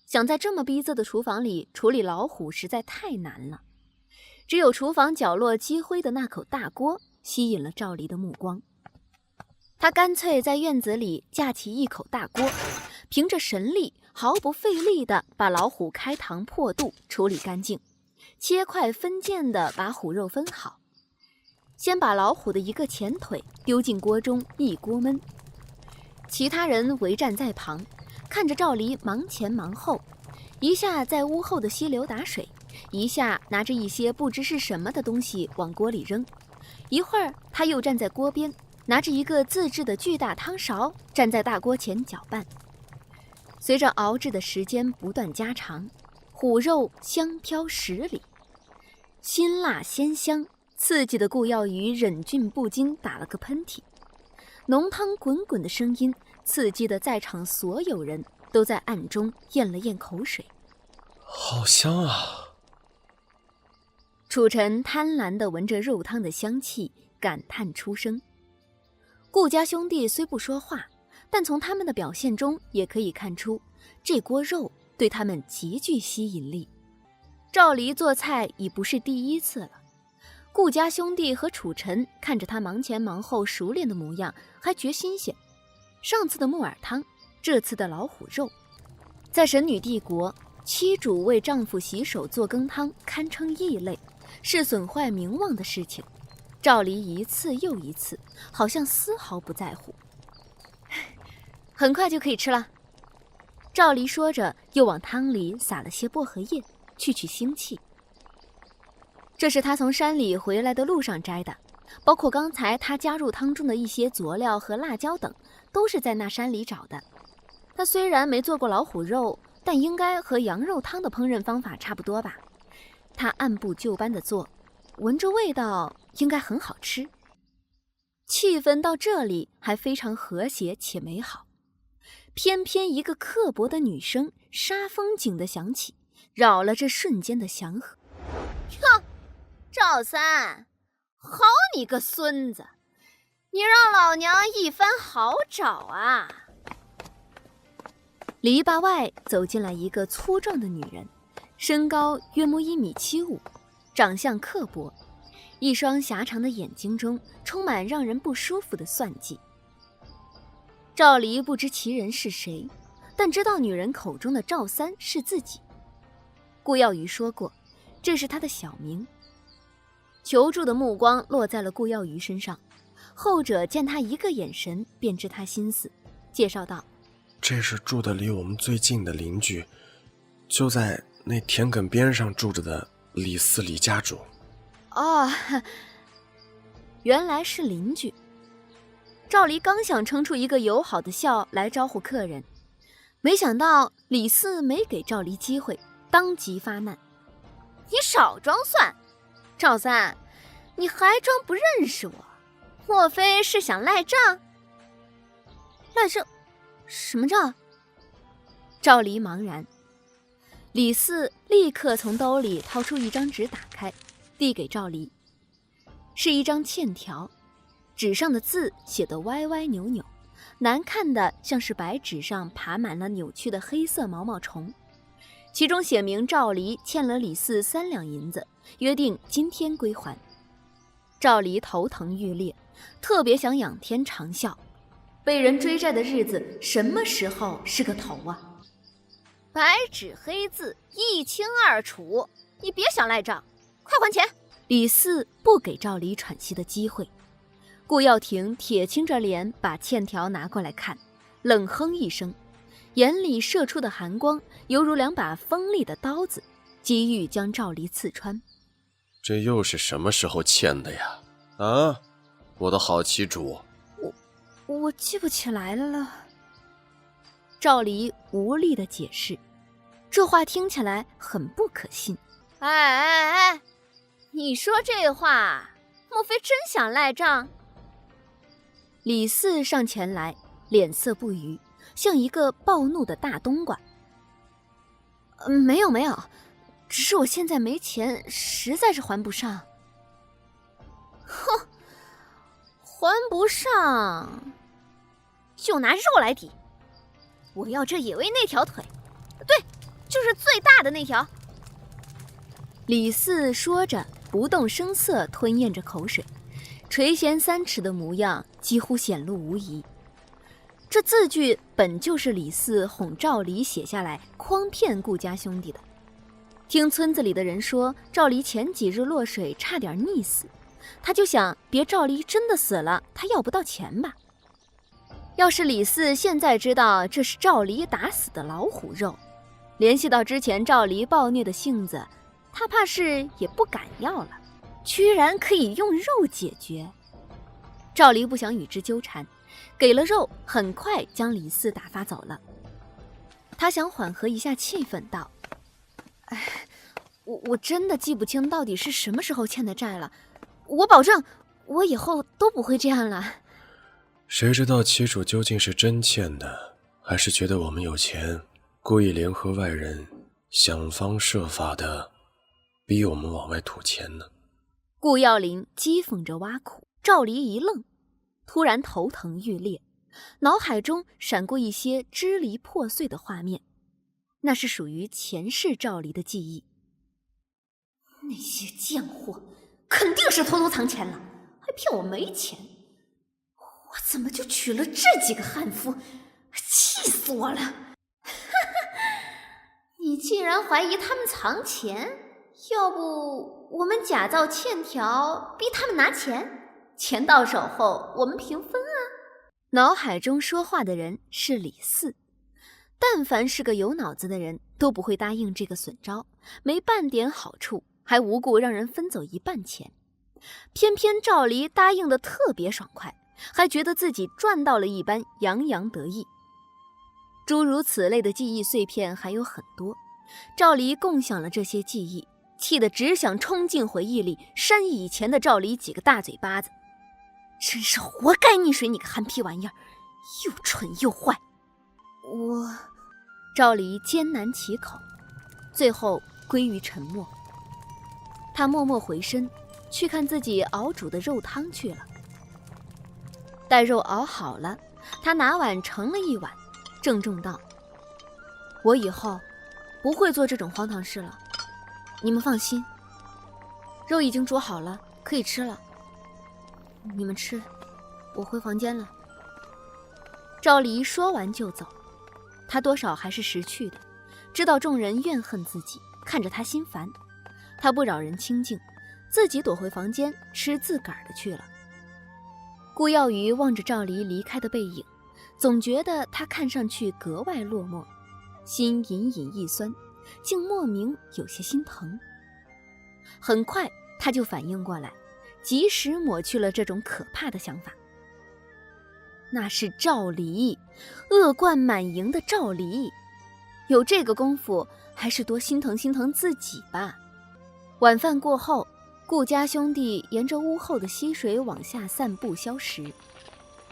想在这么逼仄的厨房里处理老虎实在太难了。只有厨房角落积灰的那口大锅吸引了赵离的目光。他干脆在院子里架起一口大锅，凭着神力毫不费力地把老虎开膛破肚处理干净，切块分件地把虎肉分好，先把老虎的一个前腿丢进锅中一锅焖。其他人围站在旁，看着赵离忙前忙后，一下在屋后的溪流打水，一下拿着一些不知是什么的东西往锅里扔，一会儿他又站在锅边，拿着一个自制的巨大汤勺站在大锅前搅拌。随着熬制的时间不断加长，虎肉香飘10里，辛辣鲜香，刺激的顾耀宇忍俊不禁打了个喷嚏。浓汤滚滚的声音刺激的在场所有人都在暗中咽了咽口水。好香啊！楚尘贪婪地闻着肉汤的香气，感叹出声。顾家兄弟虽不说话，但从他们的表现中也可以看出，这锅肉对他们极具吸引力。赵离做菜已不是第一次了，顾家兄弟和楚尘看着他忙前忙后熟练的模样，还觉新鲜。上次的木耳汤，这次的老虎肉，在神女帝国，妻主为丈夫洗手做羹汤堪称异类，是损坏名望的事情。赵离一次又一次，好像丝毫不在乎。很快就可以吃了。赵离说着，又往汤里撒了些薄荷叶，去腥气。这是他从山里回来的路上摘的，包括刚才他加入汤中的一些佐料和辣椒等，都是在那山里找的。他虽然没做过老虎肉，但应该和羊肉汤的烹饪方法差不多吧。他按部就班地做，闻着味道应该很好吃。气氛到这里还非常和谐且美好，偏偏一个刻薄的女声杀风景地响起，扰了这瞬间的祥和。哼，赵三，好你个孙子，你让老娘一番好找啊！篱笆外走进来一个粗壮的女人，身高约莫1.75米，长相刻薄，一双狭长的眼睛中充满让人不舒服的算计。赵离不知其人是谁，但知道女人口中的赵三是自己。顾耀宇说过，这是他的小名。求助的目光落在了顾耀宇身上，后者见他一个眼神便知他心思，介绍道：这是住的离我们最近的邻居，就在那田埂边上住着的李四李家主。哦，原来是邻居。赵离刚想撑出一个友好的笑来招呼客人，没想到李四没给赵离机会，当即发难：你少装蒜，赵三，你还装不认识我？莫非是想赖账？赖账？什么账？赵离茫然。李四立刻从兜里掏出一张纸，打开递给赵离，是一张欠条，纸上的字写得歪歪扭扭，难看的像是白纸上爬满了扭曲的黑色毛毛虫。其中写明赵离欠了李四3两银子，约定今天归还。赵离头疼欲裂，特别想仰天长啸，被人追债的日子什么时候是个头啊？白纸黑字，一清二楚，你别想赖账，快还钱！李四不给赵离喘息的机会。顾耀庭铁青着脸把欠条拿过来看，冷哼一声，眼里射出的寒光犹如2把锋利的刀子，机欲将赵离刺穿。这又是什么时候欠的呀？啊，我的好旗主。我记不起来了。赵离无力地解释，这话听起来很不可信。哎，你说这话，莫非真想赖账？李四上前来，脸色不愉，像一个暴怒的大冬瓜。没有，只是我现在没钱，实在是还不上。哼，还不上，就拿肉来抵。我要这野味那条腿，对，就是最大的那条。李四说着，不动声色吞咽着口水，垂涎3尺的模样几乎显露无遗。这字句本就是李四哄赵离写下来诓骗顾家兄弟的。听村子里的人说赵离前几日落水差点溺死，他就想别赵离真的死了，他要不到钱吧。要是李四现在知道这是赵离打死的老虎肉，联系到之前赵离暴虐的性子，他怕是也不敢要了，居然可以用肉解决。赵离不想与之纠缠，给了肉，很快将李四打发走了。他想缓和一下气氛，道：我真的记不清到底是什么时候欠的债了，我保证我以后都不会这样了。谁知道妻主究竟是真欠的，还是觉得我们有钱，故意联合外人想方设法的逼我们往外吐钱呢？顾耀林讥讽着挖苦。赵离一愣，突然头疼欲裂，脑海中闪过一些支离破碎的画面，那是属于前世赵离的记忆。那些贱货肯定是偷偷藏钱了，还骗我没钱，我怎么就娶了这几个悍妇，气死我了。你既然怀疑他们藏钱，要不我们假造欠条逼他们拿钱，钱到手后我们平分啊。脑海中说话的人是李四，但凡是个有脑子的人都不会答应这个损招，没半点好处，还无故让人分走一半钱。偏偏赵离答应的特别爽快，还觉得自己赚到了一般，洋洋得意。诸如此类的记忆碎片还有很多，赵离共享了这些记忆，气得只想冲进回忆里扇以前的赵离几个大嘴巴子。真是活该溺水你个憨批玩意儿，又蠢又坏。赵离艰难启口，最后归于沉默。他默默回身去看自己熬煮的肉汤去了。待肉熬好了，他拿碗盛了一碗，郑重道：我以后不会做这种荒唐事了，你们放心，肉已经煮好了，可以吃了。你们吃，我回房间了。赵离说完就走，他多少还是识趣的，知道众人怨恨自己，看着他心烦，他不扰人清静，自己躲回房间吃自个儿的去了。顾耀瑜望着赵离离开的背影，总觉得他看上去格外落寞，心隐隐一酸，竟莫名有些心疼。很快他就反应过来，及时抹去了这种可怕的想法。那是赵离，恶贯满盈的赵离，有这个功夫，还是多心疼心疼自己吧。晚饭过后，顾家兄弟沿着屋后的溪水往下散步消食。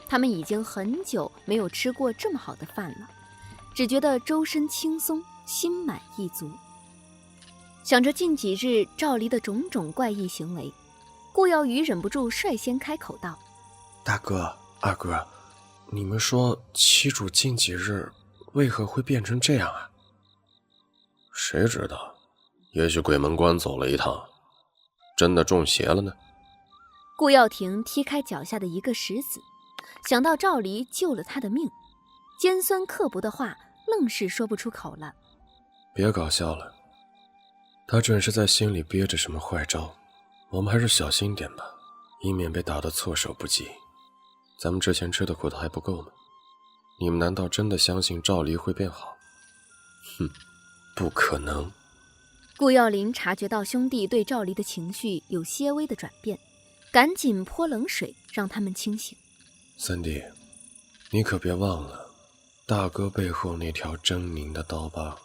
他们已经很久没有吃过这么好的饭了，只觉得周身轻松，心满意足。想着近几日赵离的种种怪异行为，顾耀瑜忍不住率先开口道：大哥二哥，你们说妻主近几日为何会变成这样啊？谁知道，也许鬼门关走了一趟，真的中邪了呢。顾耀庭踢开脚下的一个石子，想到赵离救了他的命，尖酸刻薄的话愣是说不出口了。别搞笑了，他准是在心里憋着什么坏招，我们还是小心点吧，以免被打得措手不及。咱们之前吃的苦头还不够吗？你们难道真的相信赵离会变好？哼，不可能。顾耀林察觉到兄弟对赵离的情绪有些微的转变，赶紧泼冷水让他们清醒。三弟，你可别忘了，大哥背后那条狰狞的刀疤